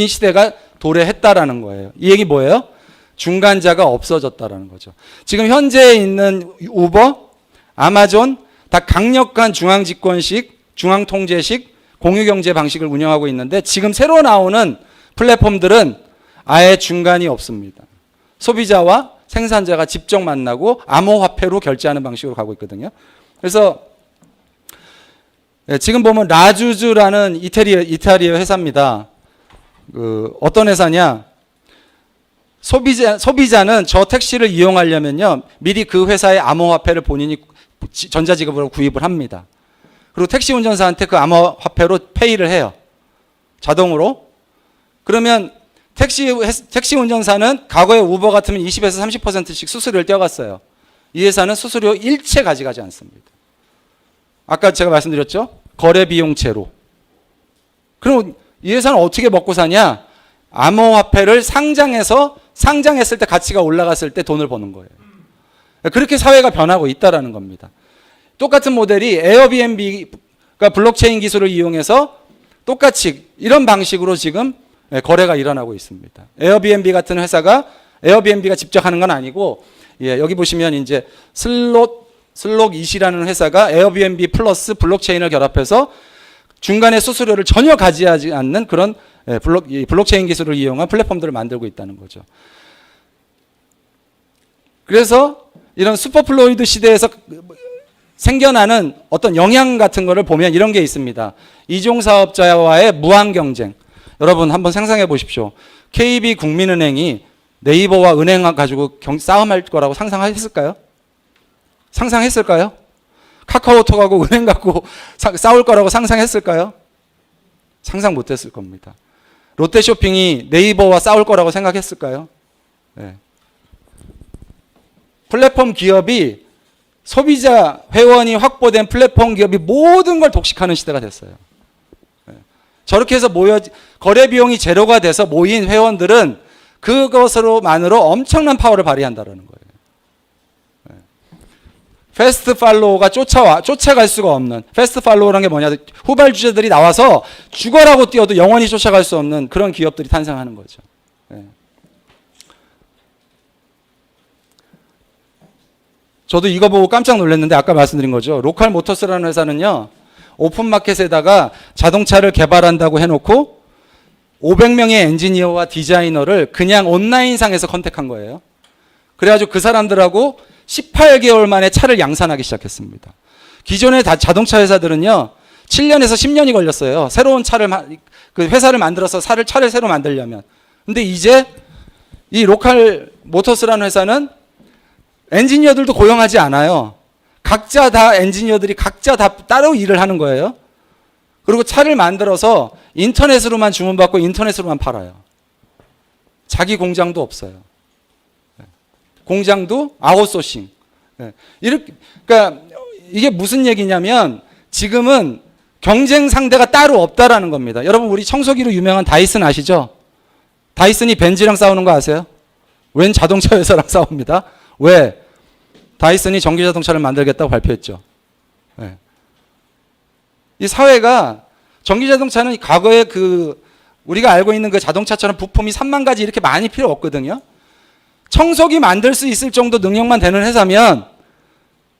시대가 도래했다라는 거예요. 이 얘기 뭐예요? 중간자가 없어졌다라는 거죠. 지금 현재 있는 우버, 아마존 다 강력한 중앙집권식, 중앙통제식 공유경제 방식을 운영하고 있는데 지금 새로 나오는 플랫폼들은 아예 중간이 없습니다. 소비자와 생산자가 직접 만나고 암호화폐로 결제하는 방식으로 가고 있거든요. 그래서 지금 보면 라주즈라는 이탈리아 회사입니다. 어떤 회사냐? 소비자는 저 택시를 이용하려면요 미리 그 회사의 암호화폐를 본인이 전자지급으로 구입을 합니다. 그리고 택시 운전사한테 그 암호화폐로 페이를 해요. 자동으로. 그러면 택시 운전사는 과거에 우버 같으면 20에서 30%씩 수수료를 떼어갔어요. 이 회사는 수수료 일체 가져가지 않습니다. 아까 제가 말씀드렸죠? 거래 비용 제로. 그럼 이 회사는 어떻게 먹고 사냐? 암호화폐를 상장했을 때 가치가 올라갔을 때 돈을 버는 거예요. 그렇게 사회가 변하고 있다라는 겁니다. 똑같은 모델이 에어비앤비가 블록체인 기술을 이용해서 똑같이 이런 방식으로 지금 거래가 일어나고 있습니다. 에어비앤비 같은 회사가 에어비앤비가 직접 하는 건 아니고 여기 보시면 이제 슬롯잇이라는 회사가 에어비앤비 플러스 블록체인을 결합해서 중간에 수수료를 전혀 가지하지 않는 그런 블록체인 기술을 이용한 플랫폼들을 만들고 있다는 거죠. 그래서 이런 슈퍼플로이드 시대에서 생겨나는 어떤 영향 같은 거를 보면 이런 게 있습니다. 이종사업자와의 무한 경쟁. 여러분 한번 상상해 보십시오. KB국민은행이 네이버와 은행 가지고 싸움할 거라고 상상했을까요? 상상했을까요? 카카오톡하고 은행 갖고 싸울 거라고 상상했을까요? 상상 못했을 겁니다. 롯데쇼핑이 네이버와 싸울 거라고 생각했을까요? 네. 플랫폼 기업이 소비자 회원이 확보된 플랫폼 기업이 모든 걸 독식하는 시대가 됐어요. 네. 저렇게 해서 거래 비용이 제로가 돼서 모인 회원들은 그것으로만으로 엄청난 파워를 발휘한다는 거예요. 네. 패스트 팔로우가 쫓아갈 수가 없는, 패스트 팔로우라는 게 뭐냐, 후발주자들이 나와서 죽어라고 뛰어도 영원히 쫓아갈 수 없는 그런 기업들이 탄생하는 거죠. 네. 저도 이거 보고 깜짝 놀랐는데 아까 말씀드린 거죠. 로컬 모터스라는 회사는요, 오픈마켓에다가 자동차를 개발한다고 해놓고 500명의 엔지니어와 디자이너를 그냥 온라인상에서 컨택한 거예요. 그래가지고 그 사람들하고 18개월 만에 차를 양산하기 시작했습니다. 기존의 자동차 회사들은요, 7년에서 10년이 걸렸어요. 새로운 그 회사를 만들어서 차를 새로 만들려면. 근데 이제 이 로컬 모터스라는 회사는 엔지니어들도 고용하지 않아요. 엔지니어들이 각자 다 따로 일을 하는 거예요. 그리고 차를 만들어서 인터넷으로만 주문받고 인터넷으로만 팔아요. 자기 공장도 없어요. 공장도 아웃소싱. 이렇게, 그러니까 이게 무슨 얘기냐면 지금은 경쟁 상대가 따로 없다라는 겁니다. 여러분, 우리 청소기로 유명한 다이슨 아시죠? 다이슨이 벤츠랑 싸우는 거 아세요? 웬 자동차 회사랑 싸웁니다. 왜? 다이슨이 전기 자동차를 만들겠다고 발표했죠. 네. 이 사회가 전기 자동차는 과거에 우리가 알고 있는 그 자동차처럼 부품이 3만 가지 이렇게 많이 필요 없거든요. 청소기 만들 수 있을 정도 능력만 되는 회사면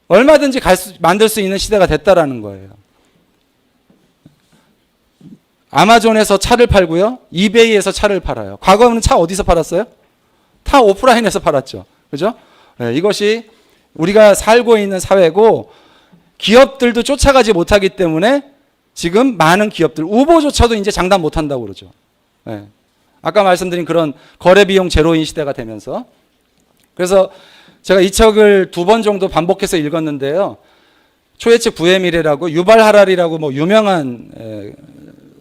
얼마든지 만들 수 있는 시대가 됐다라는 거예요. 아마존에서 차를 팔고요. 이베이에서 차를 팔아요. 과거에는 차 어디서 팔았어요? 다 오프라인에서 팔았죠. 그죠? 네, 이것이 우리가 살고 있는 사회고 기업들도 쫓아가지 못하기 때문에 지금 많은 기업들, 우버조차도 이제 장담 못한다고 그러죠. 네. 아까 말씀드린 그런 거래 비용 제로인 시대가 되면서. 그래서 제가 이 책을 2번 정도 반복해서 읽었는데요. 초예측 부의 미래라고 유발 하랄이라고 뭐 유명한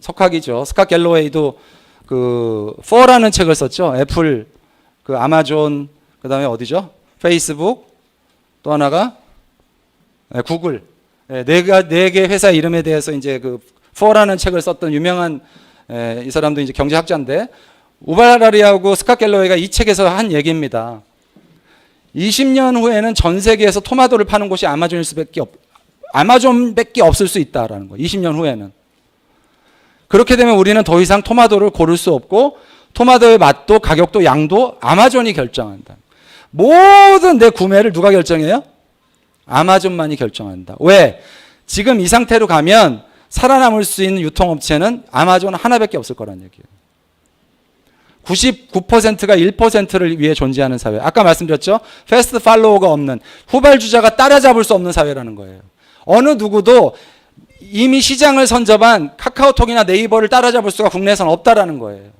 석학이죠. 스캇 갤러웨이도 그 4라는 책을 썼죠. 애플, 그 아마존, 그다음에 어디죠? 페이스북, 또 하나가 구글. 네 개 회사 이름에 대해서 이제 그 4라는 책을 썼던 유명한 이 사람도 이제 경제학자인데 유발 하랄이하고 스캇 갤러웨이가 이 책에서 한 얘기입니다. 20년 후에는 전 세계에서 토마토를 파는 곳이 아마존밖에 없을 수 있다라는 거예요. 20년 후에는. 그렇게 되면 우리는 더 이상 토마토를 고를 수 없고 토마토의 맛도 가격도 양도 아마존이 결정한다. 모든 내 구매를 누가 결정해요? 아마존만이 결정한다. 왜? 지금 이 상태로 가면 살아남을 수 있는 유통업체는 아마존 하나밖에 없을 거란 얘기예요. 99%가 1%를 위해 존재하는 사회. 아까 말씀드렸죠? 패스트 팔로워가 없는, 후발주자가 따라잡을 수 없는 사회라는 거예요. 어느 누구도 이미 시장을 선점한 카카오톡이나 네이버를 따라잡을 수가 국내에서는 없다라는 거예요.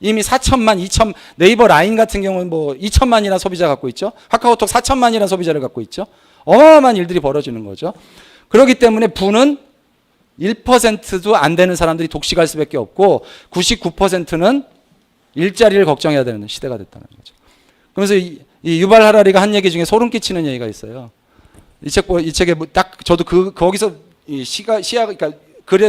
이미 4천만, 2천, 네이버 라인 같은 경우는 뭐 2천만이나 소비자 갖고 있죠. 카카오톡 4천만이나 소비자를 갖고 있죠. 어마어마한 일들이 벌어지는 거죠. 그렇기 때문에 부는 1%도 안 되는 사람들이 독식할 수밖에 없고 99%는 일자리를 걱정해야 되는 시대가 됐다는 거죠. 그러면서 이 유발 하라리가 한 얘기 중에 소름 끼치는 얘기가 있어요. 이 책에 딱 저도 거기서 그러니까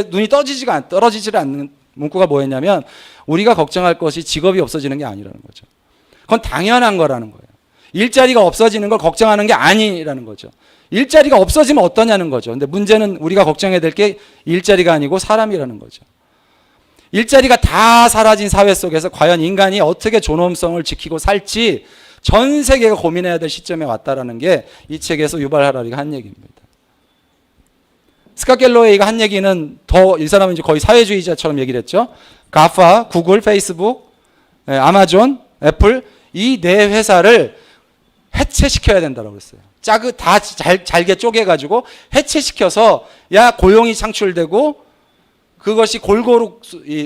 눈이 떨어지질 않는 문구가 뭐였냐면 우리가 걱정할 것이 직업이 없어지는 게 아니라는 거죠. 그건 당연한 거라는 거예요. 일자리가 없어지는 걸 걱정하는 게 아니라는 거죠. 일자리가 없어지면 어떠냐는 거죠. 근데 문제는 우리가 걱정해야 될 게 일자리가 아니고 사람이라는 거죠. 일자리가 다 사라진 사회 속에서 과연 인간이 어떻게 존엄성을 지키고 살지 전 세계가 고민해야 될 시점에 왔다라는 게 이 책에서 유발 하라리가 한 얘기입니다. 스캇 갤러웨이가 한 얘기는 이 사람은 이제 거의 사회주의자처럼 얘기를 했죠. 가파, 구글, 페이스북, 아마존, 애플 이 네 회사를 해체시켜야 된다고 그랬어요. 다 잘게 쪼개가지고 해체시켜서 고용이 창출되고 그것이 골고루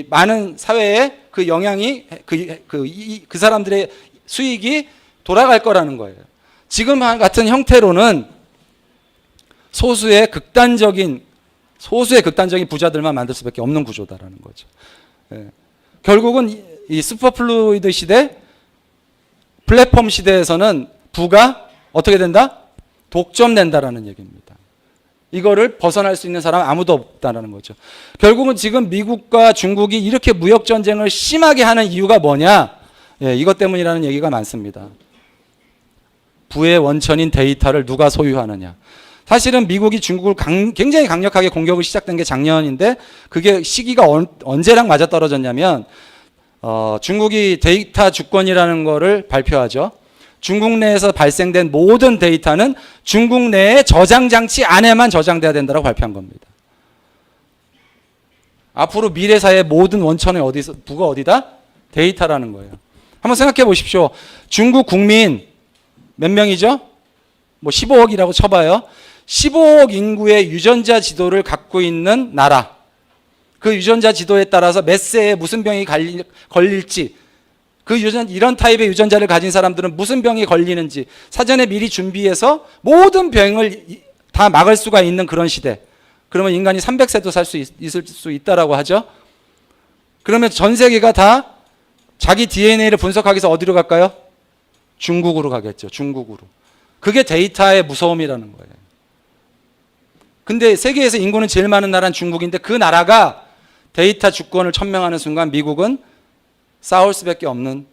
많은 사회에 그 영향이 그 사람들의 수익이 돌아갈 거라는 거예요. 지금 같은 형태로는 소수의 극단적인 부자들만 만들 수밖에 없는 구조다라는 거죠. 결국은 이 슈퍼플루이드 시대, 플랫폼 시대에서는 부가 어떻게 된다? 독점된다라는 얘기입니다. 이거를 벗어날 수 있는 사람은 아무도 없다는 거죠. 결국은 지금 미국과 중국이 이렇게 무역 전쟁을 심하게 하는 이유가 뭐냐? 이것 때문이라는 얘기가 많습니다. 부의 원천인 데이터를 누가 소유하느냐. 사실은 미국이 중국을 굉장히 강력하게 공격을 시작된 게 작년인데 그게 시기가 언제랑 맞아떨어졌냐면 중국이 데이터 주권이라는 거를 발표하죠. 중국 내에서 발생된 모든 데이터는 중국 내의 저장 장치 안에만 저장돼야 된다고 발표한 겁니다. 앞으로 미래 사회의 모든 원천의 부가 어디다? 데이터라는 거예요. 한번 생각해 보십시오. 중국 국민 몇 명이죠? 뭐 15억이라고 쳐봐요. 15억 인구의 유전자 지도를 갖고 있는 나라. 그 유전자 지도에 따라서 몇 세에 무슨 병이 걸릴지 이런 타입의 유전자를 가진 사람들은 무슨 병이 걸리는지 사전에 미리 준비해서 모든 병을 다 막을 수가 있는 그런 시대. 그러면 인간이 300세도 살 수 있을 수 있다라고 하죠. 그러면 전 세계가 다 자기 DNA를 분석하기 위해서 어디로 갈까요? 중국으로 가겠죠. 중국으로. 그게 데이터의 무서움이라는 거예요. 근데 세계에서 인구는 제일 많은 나라는 중국인데 그 나라가 데이터 주권을 천명하는 순간 미국은 싸울 수밖에 없는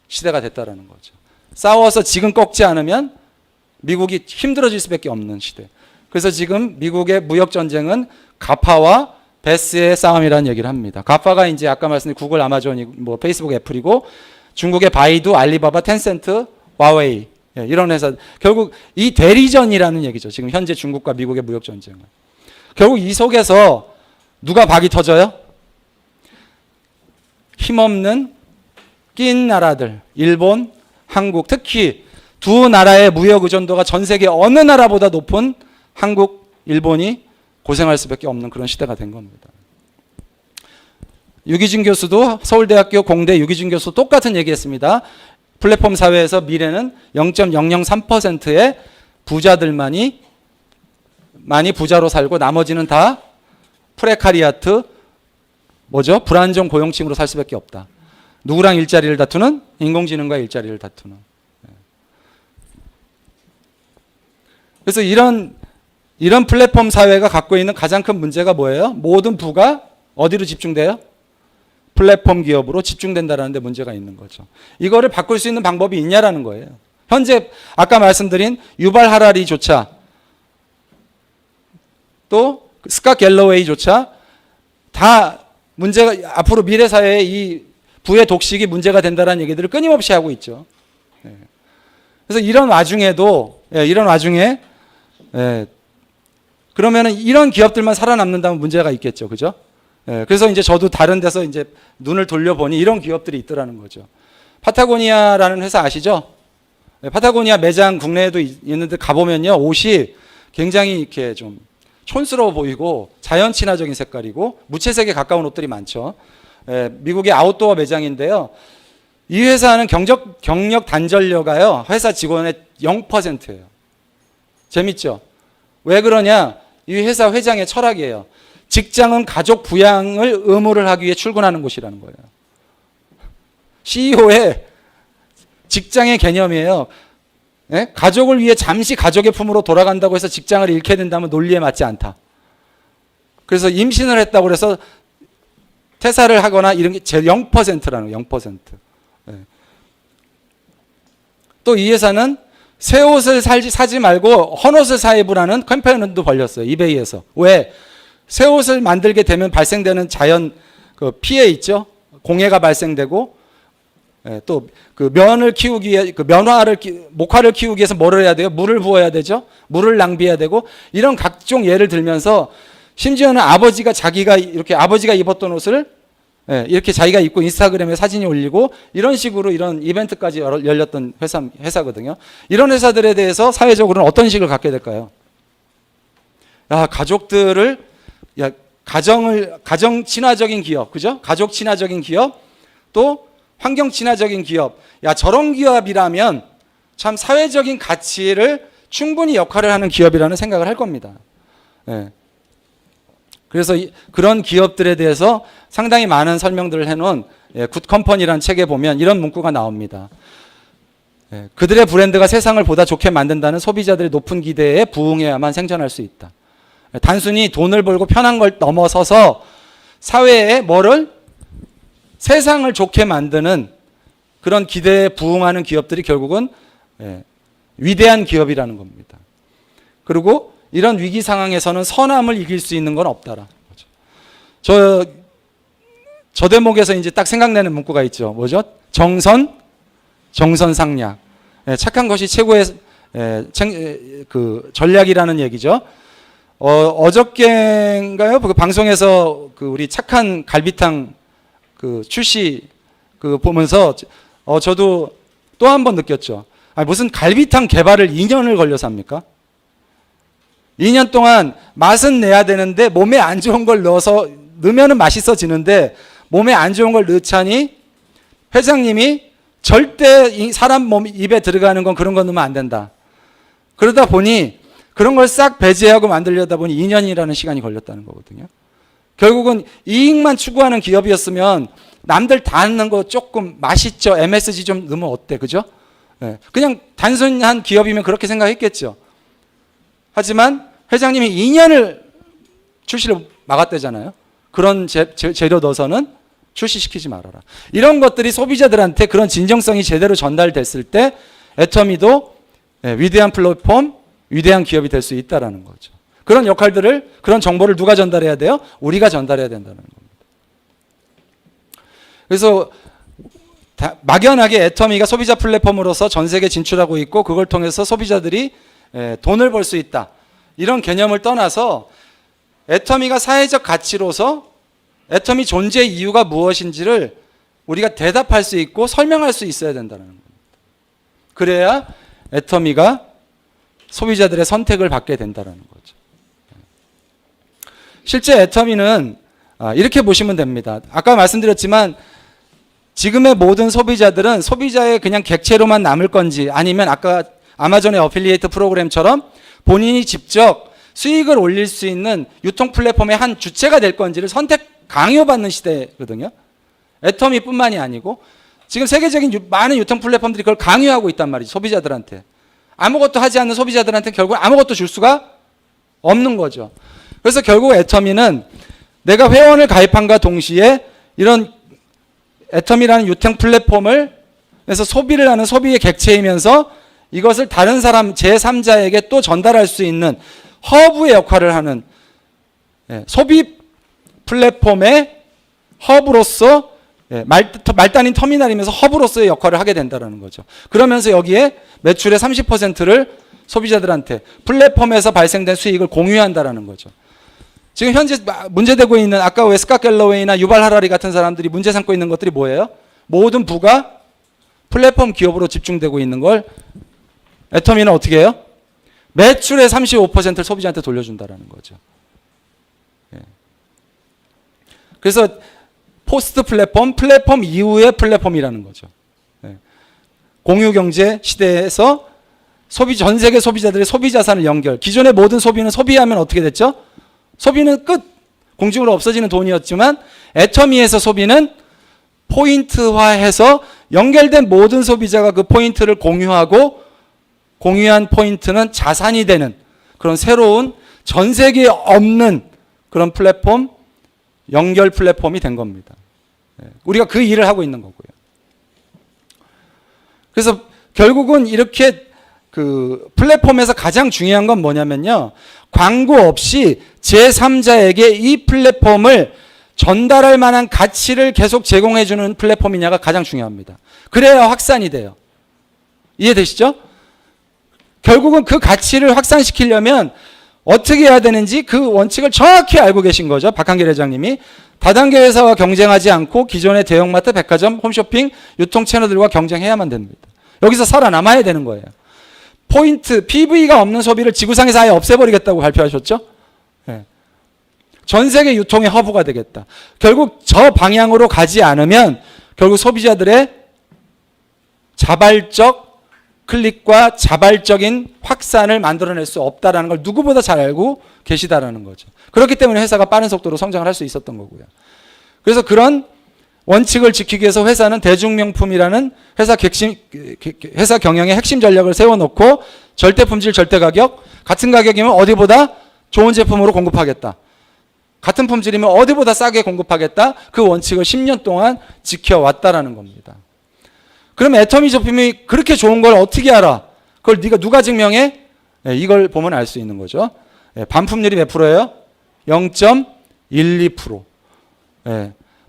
시대가 됐다라는 거죠. 싸워서 지금 꺾지 않으면 미국이 힘들어질 수밖에 없는 시대. 그래서 지금 미국의 무역 전쟁은 가파와 베스의 싸움이라는 얘기를 합니다. 가파가 이제 아까 말씀드린 구글, 아마존이 뭐 페이스북, 애플이고 중국의 바이두, 알리바바, 텐센트, 와웨이 이런 회사. 결국 이 대리전이라는 얘기죠. 지금 현재 중국과 미국의 무역 전쟁은. 결국 이 속에서 누가 박이 터져요? 힘없는 낀 나라들, 일본, 한국, 특히 두 나라의 무역 의존도가 전 세계 어느 나라보다 높은 한국, 일본이 고생할 수밖에 없는 그런 시대가 된 겁니다. 유기준 교수도 서울대학교 공대 유기준 교수 똑같은 얘기했습니다. 플랫폼 사회에서 미래는 0.003%의 부자들만이 많이 부자로 살고 나머지는 다 프레카리아트, 뭐죠? 불안정 고용층으로 살 수밖에 없다. 누구랑 일자리를 다투는? 인공지능과 일자리를 다투는. 그래서 이런 플랫폼 사회가 갖고 있는 가장 큰 문제가 뭐예요? 모든 부가 어디로 집중돼요? 플랫폼 기업으로 집중된다는 데 문제가 있는 거죠. 이거를 바꿀 수 있는 방법이 있냐라는 거예요. 현재 아까 말씀드린 유발 하라리조차 또 스캇 갤러웨이조차 다 문제가 앞으로 미래 사회에 이 부의 독식이 문제가 된다는 얘기들을 끊임없이 하고 있죠. 그래서 이런 와중에 그러면은 이런 기업들만 살아남는다면 문제가 있겠죠. 그죠? 그래서 이제 저도 다른 데서 이제 눈을 돌려보니 이런 기업들이 있더라는 거죠. 파타고니아라는 회사 아시죠? 파타고니아 매장 국내에도 있는데 가보면요. 옷이 굉장히 이렇게 좀 촌스러워 보이고 자연 친화적인 색깔이고 무채색에 가까운 옷들이 많죠. 미국의 아웃도어 매장인데요. 이 회사는 경력 단절료가요. 회사 직원의 0%예요. 재밌죠? 왜 그러냐? 이 회사 회장의 철학이에요. 직장은 가족 부양을 의무를 하기 위해 출근하는 곳이라는 거예요. CEO의 직장의 개념이에요. 가족을 위해 잠시 가족의 품으로 돌아간다고 해서 직장을 잃게 된다면 논리에 맞지 않다. 그래서 임신을 했다고 해서 퇴사를 하거나 이런 게 제 0%라는 거예요. 0%. 또 이 회사는 새 옷을 사지 말고 헌옷을 사입으라는 캠페인도 벌렸어요. 이베이에서. 왜? 새 옷을 만들게 되면 발생되는 자연 그 피해 있죠. 공해가 발생되고 또 그 면을 키우기 위해 그 목화를 키우기 위해서 뭐를 해야 돼요? 물을 부어야 되죠. 물을 낭비해야 되고 이런 각종 예를 들면서 심지어는 자기가 입었던 옷을 이렇게 자기가 입고 인스타그램에 사진이 올리고 이런 식으로 이런 이벤트까지 열렸던 회사거든요. 이런 회사들에 대해서 사회적으로는 어떤 식을 갖게 될까요? 가족들을 가정 친화적인 기업, 그죠? 가족 친화적인 기업, 또 환경 친화적인 기업. 저런 기업이라면 참 사회적인 가치를 충분히 역할을 하는 기업이라는 생각을 할 겁니다. 그래서 그런 기업들에 대해서 상당히 많은 설명들을 해놓은 굿컴퍼니라는 책에 보면 이런 문구가 나옵니다. 그들의 브랜드가 세상을 보다 좋게 만든다는 소비자들의 높은 기대에 부응해야만 생존할 수 있다. 단순히 돈을 벌고 편한 걸 넘어서서 사회에 세상을 좋게 만드는 그런 기대에 부응하는 기업들이 결국은 위대한 기업이라는 겁니다. 그리고 이런 위기 상황에서는 선함을 이길 수 있는 건 없다라. 저 대목에서 이제 딱 생각나는 문구가 있죠. 뭐죠? 정선상략. 착한 것이 최고의 그 전략이라는 얘기죠. 어저께인가요? 그 방송에서 그 우리 착한 갈비탕 그 출시 그 보면서 저도 또 한 번 느꼈죠. 무슨 갈비탕 개발을 2년을 걸려서 합니까? 2년 동안 맛은 내야 되는데 몸에 안 좋은 걸 넣으면은 맛있어지는데 몸에 안 좋은 걸 넣자니 회장님이 절대 사람 몸 입에 들어가는 건 그런 거 넣으면 안 된다. 그러다 보니 그런 걸 싹 배제하고 만들려다 보니 2년이라는 시간이 걸렸다는 거거든요. 결국은 이익만 추구하는 기업이었으면 남들 다 하는 거 조금 맛있죠. MSG 좀 넣으면 어때? 그죠? 네. 그냥 단순한 기업이면 그렇게 생각했겠죠. 하지만 회장님이 2년을 출시를 막았대잖아요. 그런 재료 넣어서는 출시시키지 말아라. 이런 것들이 소비자들한테 그런 진정성이 제대로 전달됐을 때 애터미도 위대한 플랫폼, 위대한 기업이 될 수 있다는 거죠. 그런 역할들을, 그런 정보를 누가 전달해야 돼요? 우리가 전달해야 된다는 겁니다. 그래서 막연하게 애터미가 소비자 플랫폼으로서 전 세계에 진출하고 있고 그걸 통해서 소비자들이 돈을 벌 수 있다. 이런 개념을 떠나서 애터미가 사회적 가치로서 애터미 존재 이유가 무엇인지를 우리가 대답할 수 있고 설명할 수 있어야 된다는 겁니다. 그래야 애터미가 소비자들의 선택을 받게 된다는 거죠. 실제 애터미는 이렇게 보시면 됩니다. 아까 말씀드렸지만 지금의 모든 소비자들은 소비자의 그냥 객체로만 남을 건지 아니면 아까 아마존의 어필리에이트 프로그램처럼 본인이 직접 수익을 올릴 수 있는 유통 플랫폼의 한 주체가 될 건지를 선택 강요받는 시대거든요. 애터미뿐만이 아니고 지금 세계적인 많은 유통 플랫폼들이 그걸 강요하고 있단 말이죠. 소비자들한테. 아무것도 하지 않는 소비자들한테 결국 아무것도 줄 수가 없는 거죠. 그래서 결국 애터미는 내가 회원을 가입함과 동시에 이런 애터미라는 유통 플랫폼을 그래서 소비를 하는 소비의 객체이면서 이것을 다른 사람 제3자에게 또 전달할 수 있는 허브의 역할을 하는 소비 플랫폼의 허브로서 말단인 터미널이면서 허브로서의 역할을 하게 된다는 거죠. 그러면서 여기에 매출의 30%를 소비자들한테 플랫폼에서 발생된 수익을 공유한다는 거죠. 지금 현재 문제되고 있는 아까 왜 스캇 갤러웨이나 유발 하라리 같은 사람들이 문제 삼고 있는 것들이 뭐예요? 모든 부가 플랫폼 기업으로 집중되고 있는 걸 애터미는 어떻게 해요? 매출의 35%를 소비자한테 돌려준다는 거죠. 그래서 포스트 플랫폼, 플랫폼 이후의 플랫폼이라는 거죠. 공유경제 시대에서 전 세계 소비자들의 소비 자산을 연결. 기존의 모든 소비는 소비하면 어떻게 됐죠? 소비는 끝. 공중으로 없어지는 돈이었지만 애터미에서 소비는 포인트화해서 연결된 모든 소비자가 그 포인트를 공유하고 공유한 포인트는 자산이 되는 그런 새로운 전 세계에 없는 그런 플랫폼, 연결 플랫폼이 된 겁니다. 우리가 그 일을 하고 있는 거고요. 그래서 결국은 이렇게 그 플랫폼에서 가장 중요한 건 뭐냐면요. 광고 없이 제3자에게 이 플랫폼을 전달할 만한 가치를 계속 제공해주는 플랫폼이냐가 가장 중요합니다. 그래야 확산이 돼요. 이해되시죠? 결국은 그 가치를 확산시키려면 어떻게 해야 되는지 그 원칙을 정확히 알고 계신 거죠. 박한길 회장님이. 다단계 회사와 경쟁하지 않고 기존의 대형마트, 백화점, 홈쇼핑, 유통 채널들과 경쟁해야만 됩니다. 여기서 살아남아야 되는 거예요. 포인트, PV가 없는 소비를 지구상에서 아예 없애버리겠다고 발표하셨죠? 네. 전 세계 유통의 허브가 되겠다. 결국 저 방향으로 가지 않으면 결국 소비자들의 자발적 클릭과 자발적인 확산을 만들어낼 수 없다는 걸 누구보다 잘 알고 계시다라는 거죠. 그렇기 때문에 회사가 빠른 속도로 성장을 할 수 있었던 거고요. 그래서 그런 원칙을 지키기 위해서 회사는 대중명품이라는 회사 경영의 핵심 전략을 세워놓고 절대 품질, 절대 가격, 같은 가격이면 어디보다 좋은 제품으로 공급하겠다. 같은 품질이면 어디보다 싸게 공급하겠다. 그 원칙을 10년 동안 지켜왔다라는 겁니다. 그럼 애터미 제품이 그렇게 좋은 걸 어떻게 알아? 그걸 네가 누가 증명해? 이걸 보면 알 수 있는 거죠. 반품률이 몇 프로예요? 0.12%.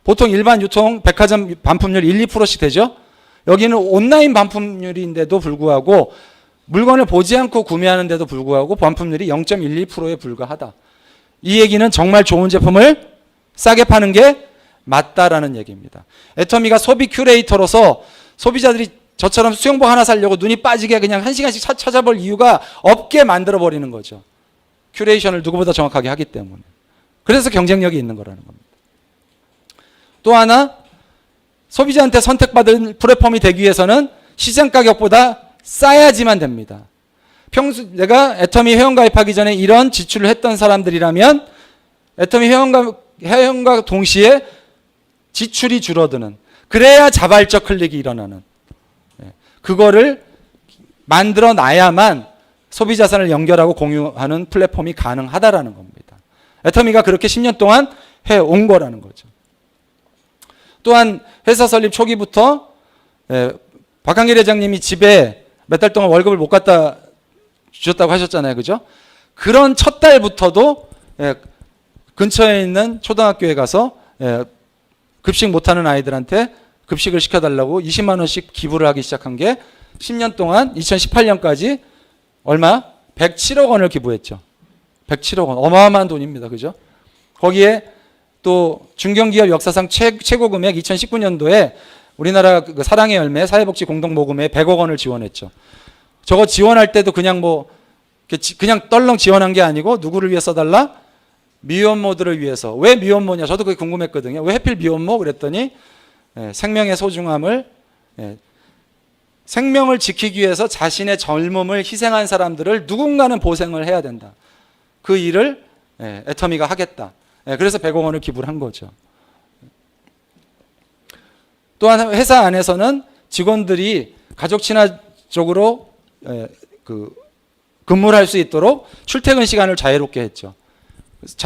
보통 일반 유통 백화점 반품률 1, 2%씩 되죠. 여기는 온라인 반품률인데도 불구하고 물건을 보지 않고 구매하는데도 불구하고 반품률이 0.12%에 불과하다. 이 얘기는 정말 좋은 제품을 싸게 파는 게 맞다라는 얘기입니다. 애터미가 소비 큐레이터로서 소비자들이 저처럼 수영복 하나 사려고 눈이 빠지게 그냥 1시간씩 찾아볼 이유가 없게 만들어버리는 거죠. 큐레이션을 누구보다 정확하게 하기 때문에. 그래서 경쟁력이 있는 거라는 겁니다. 또 하나, 소비자한테 선택받은 플랫폼이 되기 위해서는 시장 가격보다 싸야지만 됩니다. 내가 애터미 회원가입하기 전에 이런 지출을 했던 사람들이라면 애터미 회원과 동시에 지출이 줄어드는, 그래야 자발적 클릭이 일어나는, 그거를 만들어 놔야만 소비자산을 연결하고 공유하는 플랫폼이 가능하다라는 겁니다. 애터미가 그렇게 10년 동안 해온 거라는 거죠. 또한 회사 설립 초기부터 박한길 회장님이 집에 몇 달 동안 월급을 못 갖다 주셨다고 하셨잖아요. 그죠? 그런 첫 달부터도 근처에 있는 초등학교에 가서 급식 못하는 아이들한테 급식을 시켜달라고 20만 원씩 기부를 하기 시작한 게 10년 동안 2018년까지 얼마? 107억 원을 기부했죠. 107억 원. 어마어마한 돈입니다. 그죠? 거기에 또 중견기업 역사상 최고 금액 2019년도에 우리나라 그 사랑의 열매 사회복지 공동모금에 100억 원을 지원했죠. 저거 지원할 때도 그냥 그냥 떨렁 지원한 게 아니고 누구를 위해 써달라? 미혼모들을 위해서. 왜 미혼모냐? 저도 그게 궁금했거든요. 왜 하필 미혼모? 그랬더니 생명의 소중함을, 생명을 지키기 위해서 자신의 젊음을 희생한 사람들을 누군가는 보생을 해야 된다. 그 일을 애터미가 하겠다. 그래서 100억 원을 기부를 한 거죠. 또한 회사 안에서는 직원들이 가족 친화적으로 근무를 할 수 있도록 출퇴근 시간을 자유롭게 했죠.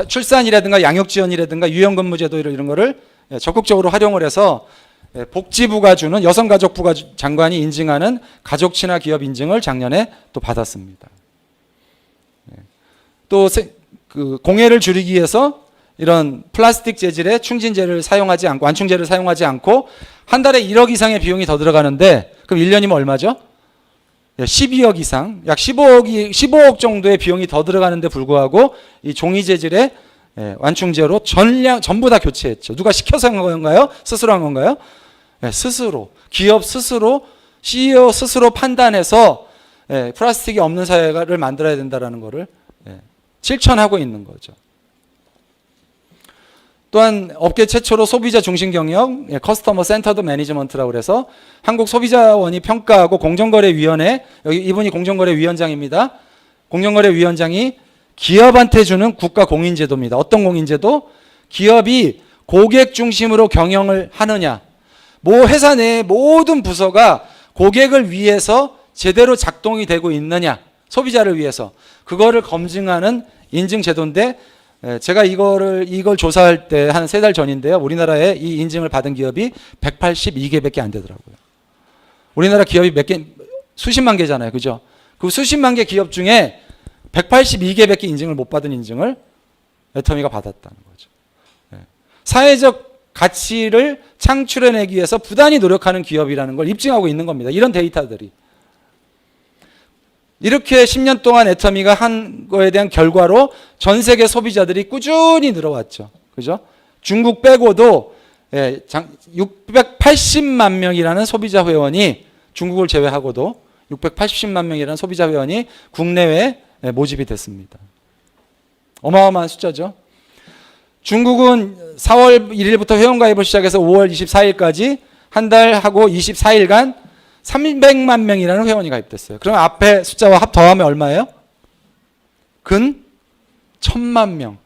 출산이라든가 양육지원이라든가 유연근무제도 이런 거를 적극적으로 활용을 해서 복지부가 주는 여성가족부가 장관이 인증하는 가족 친화 기업 인증을 작년에 또 받았습니다. 또 공해를 줄이기 위해서 이런 플라스틱 재질의 충진재를 사용하지 않고, 완충제를 사용하지 않고 한 달에 1억 이상의 비용이 더 들어가는데, 그럼 1년이면 얼마죠? 12억 이상, 약 15억 정도의 비용이 더 들어가는데 불구하고 이 종이 재질의 완충제로 전부 다 교체했죠. 누가 시켜서 한 건가요? 스스로 한 건가요? 스스로. 기업 스스로, CEO 스스로 판단해서 플라스틱이 없는 사회를 만들어야 된다는 것을 실천하고 있는 거죠. 또한 업계 최초로 소비자 중심 경영, 커스터머 센터드 매니지먼트라고 그래서 한국소비자원이 평가하고 공정거래위원회, 여기 이분이 공정거래위원장입니다. 공정거래위원장이 기업한테 주는 국가 공인제도입니다. 어떤 공인제도? 기업이 고객 중심으로 경영을 하느냐, 회사 내의 모든 부서가 고객을 위해서 제대로 작동이 되고 있느냐, 소비자를 위해서, 그거를 검증하는 인증제도인데, 제가 이걸 조사할 때 한 3달 전인데요. 우리나라에 이 인증을 받은 기업이 182개밖에 안 되더라고요. 우리나라 기업이 수십만 개잖아요. 그죠? 그 수십만 개 기업 중에 182개밖에 인증을 못 받은 인증을 애터미가 받았다는 거죠. 사회적 가치를 창출해내기 위해서 부단히 노력하는 기업이라는 걸 입증하고 있는 겁니다. 이런 데이터들이. 이렇게 10년 동안 애터미가 한 거에 대한 결과로 전 세계 소비자들이 꾸준히 늘어왔죠. 그죠? 중국 빼고도 680만 명이라는 소비자 회원이, 중국을 제외하고도 680만 명이라는 소비자 회원이 국내외에 모집이 됐습니다. 어마어마한 숫자죠. 중국은 4월 1일부터 회원가입을 시작해서 5월 24일까지 한 달하고 24일간 300만 명이라는 회원이 가입됐어요. 그럼 앞에 숫자와 더하면 얼마예요? 근 1000만 명.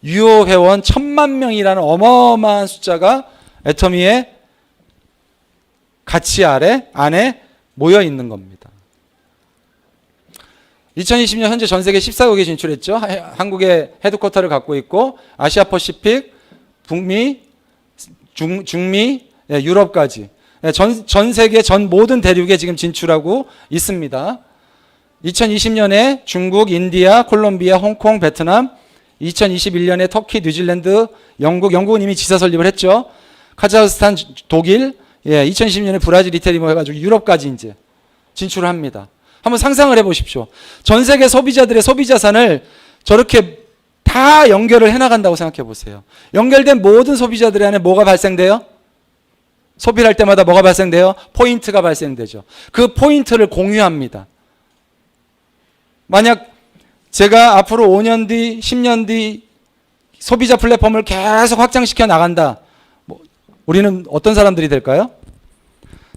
유효 회원 1000만 명이라는 어마어마한 숫자가 애터미의 가치 안에 모여 있는 겁니다. 2020년 현재 전 세계 14국에 진출했죠. 한국의 헤드쿼터를 갖고 있고 아시아 퍼시픽, 북미, 중미, 유럽까지 전 세계 모든 대륙에 지금 진출하고 있습니다. 2020년에 중국, 인디아, 콜롬비아, 홍콩, 베트남, 2021년에 터키, 뉴질랜드, 영국은 이미 지사 설립을 했죠. 카자흐스탄, 독일, 2020년에 브라질, 이태리 해가지고 유럽까지 이제 진출을 합니다. 한번 상상을 해보십시오. 전 세계 소비자들의 소비자산을 저렇게 다 연결을 해나간다고 생각해 보세요. 연결된 모든 소비자들 안에 뭐가 발생돼요? 소비를 할 때마다 뭐가 발생돼요? 포인트가 발생되죠. 그 포인트를 공유합니다. 만약 제가 앞으로 5년 뒤, 10년 뒤 소비자 플랫폼을 계속 확장시켜 나간다. 우리는 어떤 사람들이 될까요?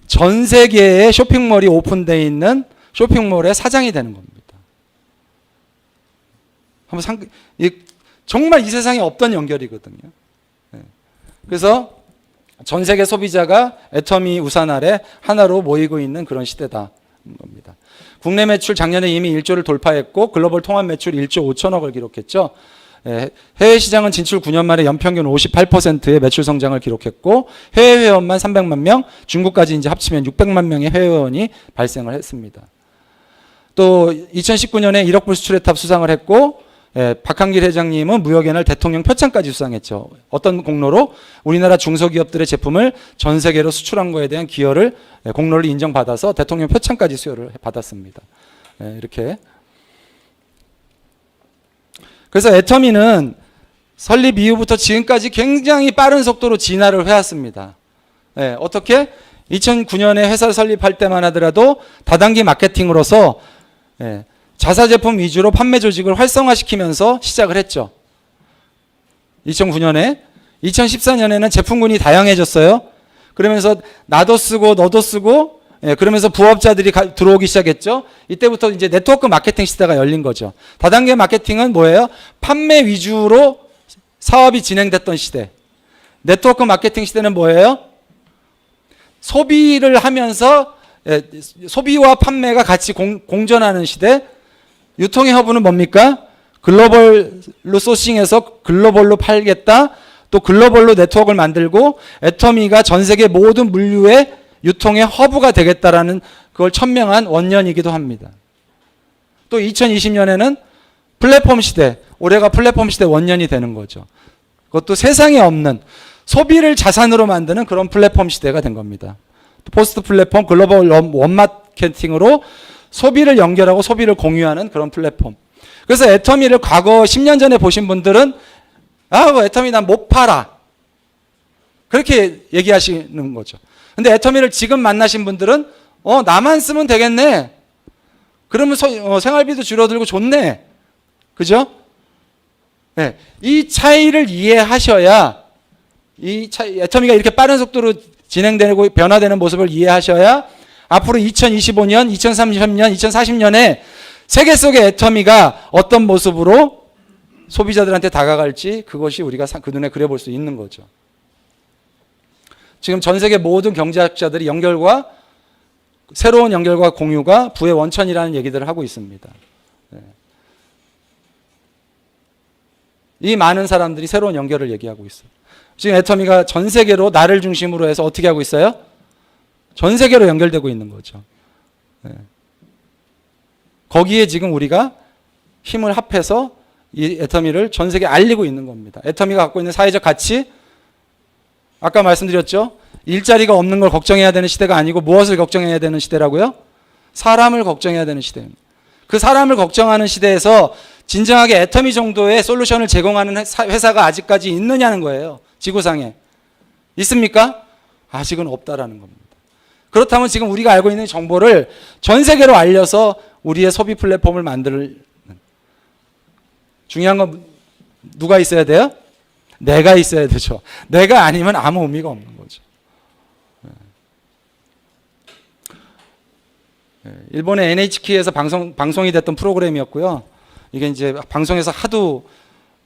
전 세계에 쇼핑몰이 오픈되어 있는 쇼핑몰의 사장이 되는 겁니다. 정말 이 세상에 없던 연결이거든요. 그래서 전 세계 소비자가 애터미 우산 아래 하나로 모이고 있는 그런 시대다 겁니다. 국내 매출 작년에 이미 1조를 돌파했고 글로벌 통합 매출 1조 5천억을 기록했죠. 해외 시장은 진출 9년 만에 연평균 58%의 매출 성장을 기록했고 해외 회원만 300만 명, 중국까지 이제 합치면 600만 명의 해외 회원이 발생을 했습니다. 또 2019년에 1억 불 수출의 탑 수상을 했고 박한길 회장님은 무역의 날 대통령 표창까지 수상했죠. 어떤 공로로? 우리나라 중소기업들의 제품을 전 세계로 수출한 거에 대한 기여를 공로를 인정받아서 대통령 표창까지 수여를 받았습니다. 이렇게. 그래서 애터미는 설립 이후부터 지금까지 굉장히 빠른 속도로 진화를 해왔습니다. 어떻게? 2009년에 회사를 설립할 때만 하더라도 다단계 마케팅으로서 자사 제품 위주로 판매 조직을 활성화시키면서 시작을 했죠. 2009년에. 2014년에는 제품군이 다양해졌어요. 그러면서 나도 쓰고 너도 쓰고 그러면서 부업자들이 들어오기 시작했죠. 이때부터 이제 네트워크 마케팅 시대가 열린 거죠. 다단계 마케팅은 뭐예요? 판매 위주로 사업이 진행됐던 시대. 네트워크 마케팅 시대는 뭐예요? 소비를 하면서 소비와 판매가 같이 공존하는 시대. 유통의 허브는 뭡니까? 글로벌로 소싱해서 글로벌로 팔겠다. 또 글로벌로 네트워크를 만들고 애터미가 전 세계 모든 물류의 유통의 허브가 되겠다라는 그걸 천명한 원년이기도 합니다. 또 2020년에는 플랫폼 시대, 올해가 플랫폼 시대 원년이 되는 거죠. 그것도 세상에 없는 소비를 자산으로 만드는 그런 플랫폼 시대가 된 겁니다. 포스트 플랫폼, 글로벌 원마케팅으로 소비를 연결하고 소비를 공유하는 그런 플랫폼. 그래서 애터미를 과거 10년 전에 보신 분들은 애터미 난 못 팔아. 그렇게 얘기하시는 거죠. 근데 애터미를 지금 만나신 분들은 나만 쓰면 되겠네. 그러면 생활비도 줄어들고 좋네. 그죠? 네. 이 차이를 이해하셔야 애터미가 이렇게 빠른 속도로 진행되고 변화되는 모습을 이해하셔야 앞으로 2025년, 2030년, 2040년에 세계 속의 애터미가 어떤 모습으로 소비자들한테 다가갈지 그것이 우리가 그 눈에 그려볼 수 있는 거죠. 지금 전 세계 모든 경제학자들이 새로운 연결과 공유가 부의 원천이라는 얘기들을 하고 있습니다. 이 많은 사람들이 새로운 연결을 얘기하고 있어요. 지금 애터미가 전 세계로 나를 중심으로 해서 어떻게 하고 있어요? 전 세계로 연결되고 있는 거죠. 거기에 지금 우리가 힘을 합해서 이 애터미를 전 세계에 알리고 있는 겁니다. 애터미가 갖고 있는 사회적 가치, 아까 말씀드렸죠? 일자리가 없는 걸 걱정해야 되는 시대가 아니고 무엇을 걱정해야 되는 시대라고요? 사람을 걱정해야 되는 시대입니다. 그 사람을 걱정하는 시대에서 진정하게 애터미 정도의 솔루션을 제공하는 회사가 아직까지 있느냐는 거예요. 지구상에. 있습니까? 아직은 없다라는 겁니다. 그렇다면 지금 우리가 알고 있는 정보를 전 세계로 알려서 우리의 소비 플랫폼을 만드는, 중요한 건 누가 있어야 돼요? 내가 있어야 되죠. 내가 아니면 아무 의미가 없는 거죠. 일본의 NHK에서 방송이 됐던 프로그램이었고요. 이게 이제 방송에서 하도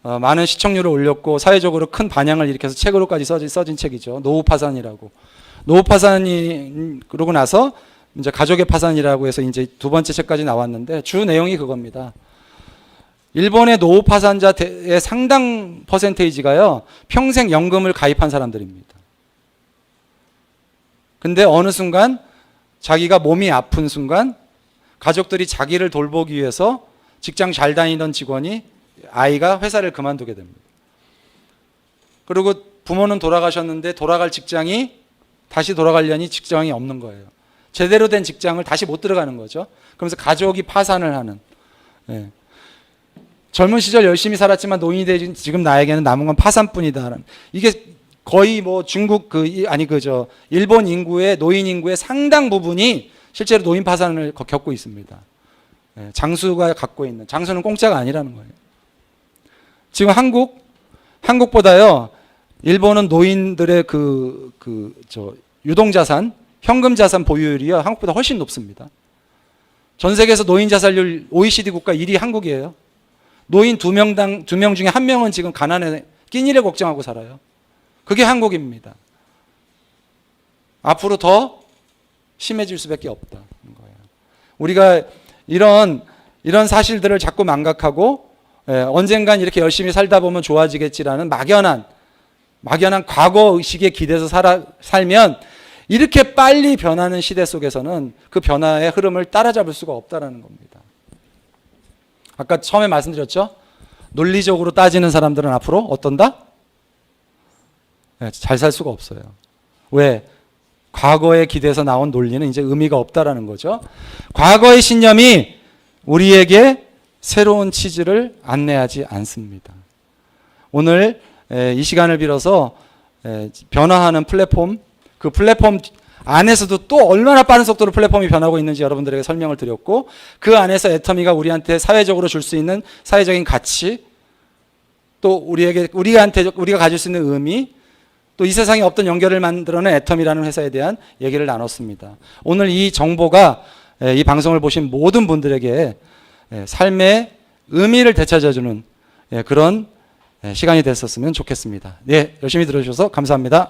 많은 시청률을 올렸고 사회적으로 큰 반향을 일으켜서 책으로까지 써진 책이죠. 노후 파산이라고. 노후 파산이 그러고 나서 이제 가족의 파산이라고 해서 이제 두 번째 책까지 나왔는데 주 내용이 그겁니다. 일본의 노후 파산자의 상당 퍼센테이지가요, 평생 연금을 가입한 사람들입니다. 근데 어느 순간 자기가 몸이 아픈 순간 가족들이 자기를 돌보기 위해서 직장 잘 다니던 직원이 아이가 회사를 그만두게 됩니다. 그리고 부모는 돌아가셨는데 돌아갈 직장이 다시 돌아가려니 직장이 없는 거예요. 제대로 된 직장을 다시 못 들어가는 거죠. 그러면서 가족이 파산을 하는. 젊은 시절 열심히 살았지만 노인이 돼 지금 나에게는 남은 건 파산뿐이다. 이게 거의 뭐 중국 일본 인구의 노인 인구의 상당 부분이 실제로 노인 파산을 겪고 있습니다. 장수가 갖고 있는, 장수는 공짜가 아니라는 거예요. 지금 한국보다요, 일본은 노인들의 유동자산, 현금자산 보유율이요, 한국보다 훨씬 높습니다. 전 세계에서 노인 자살률 OECD 국가 1위 한국이에요. 노인 2명 중에 1명은 지금 가난에 끼니를 걱정하고 살아요. 그게 한국입니다. 앞으로 더 심해질 수밖에 없다는 거예요. 우리가 이런 사실들을 자꾸 망각하고 언젠간 이렇게 열심히 살다 보면 좋아지겠지라는 막연한 과거 의식에 기대서 살면 이렇게 빨리 변하는 시대 속에서는 그 변화의 흐름을 따라잡을 수가 없다는 겁니다. 아까 처음에 말씀드렸죠? 논리적으로 따지는 사람들은 앞으로 어떤다? 잘 살 수가 없어요. 왜? 과거에 기대서 나온 논리는 이제 의미가 없다라는 거죠. 과거의 신념이 우리에게 새로운 치즈를 안내하지 않습니다. 오늘 이 시간을 빌어서 변화하는 플랫폼, 그 플랫폼 안에서도 또 얼마나 빠른 속도로 플랫폼이 변하고 있는지 여러분들에게 설명을 드렸고, 그 안에서 애터미가 우리한테 사회적으로 줄 수 있는 사회적인 가치, 또 우리가 가질 수 있는 의미, 또 이 세상에 없던 연결을 만들어낸 애터미라는 회사에 대한 얘기를 나눴습니다. 오늘 이 정보가 이 방송을 보신 모든 분들에게 삶의 의미를 되찾아주는 그런 시간이 됐었으면 좋겠습니다. 네, 열심히 들어주셔서 감사합니다.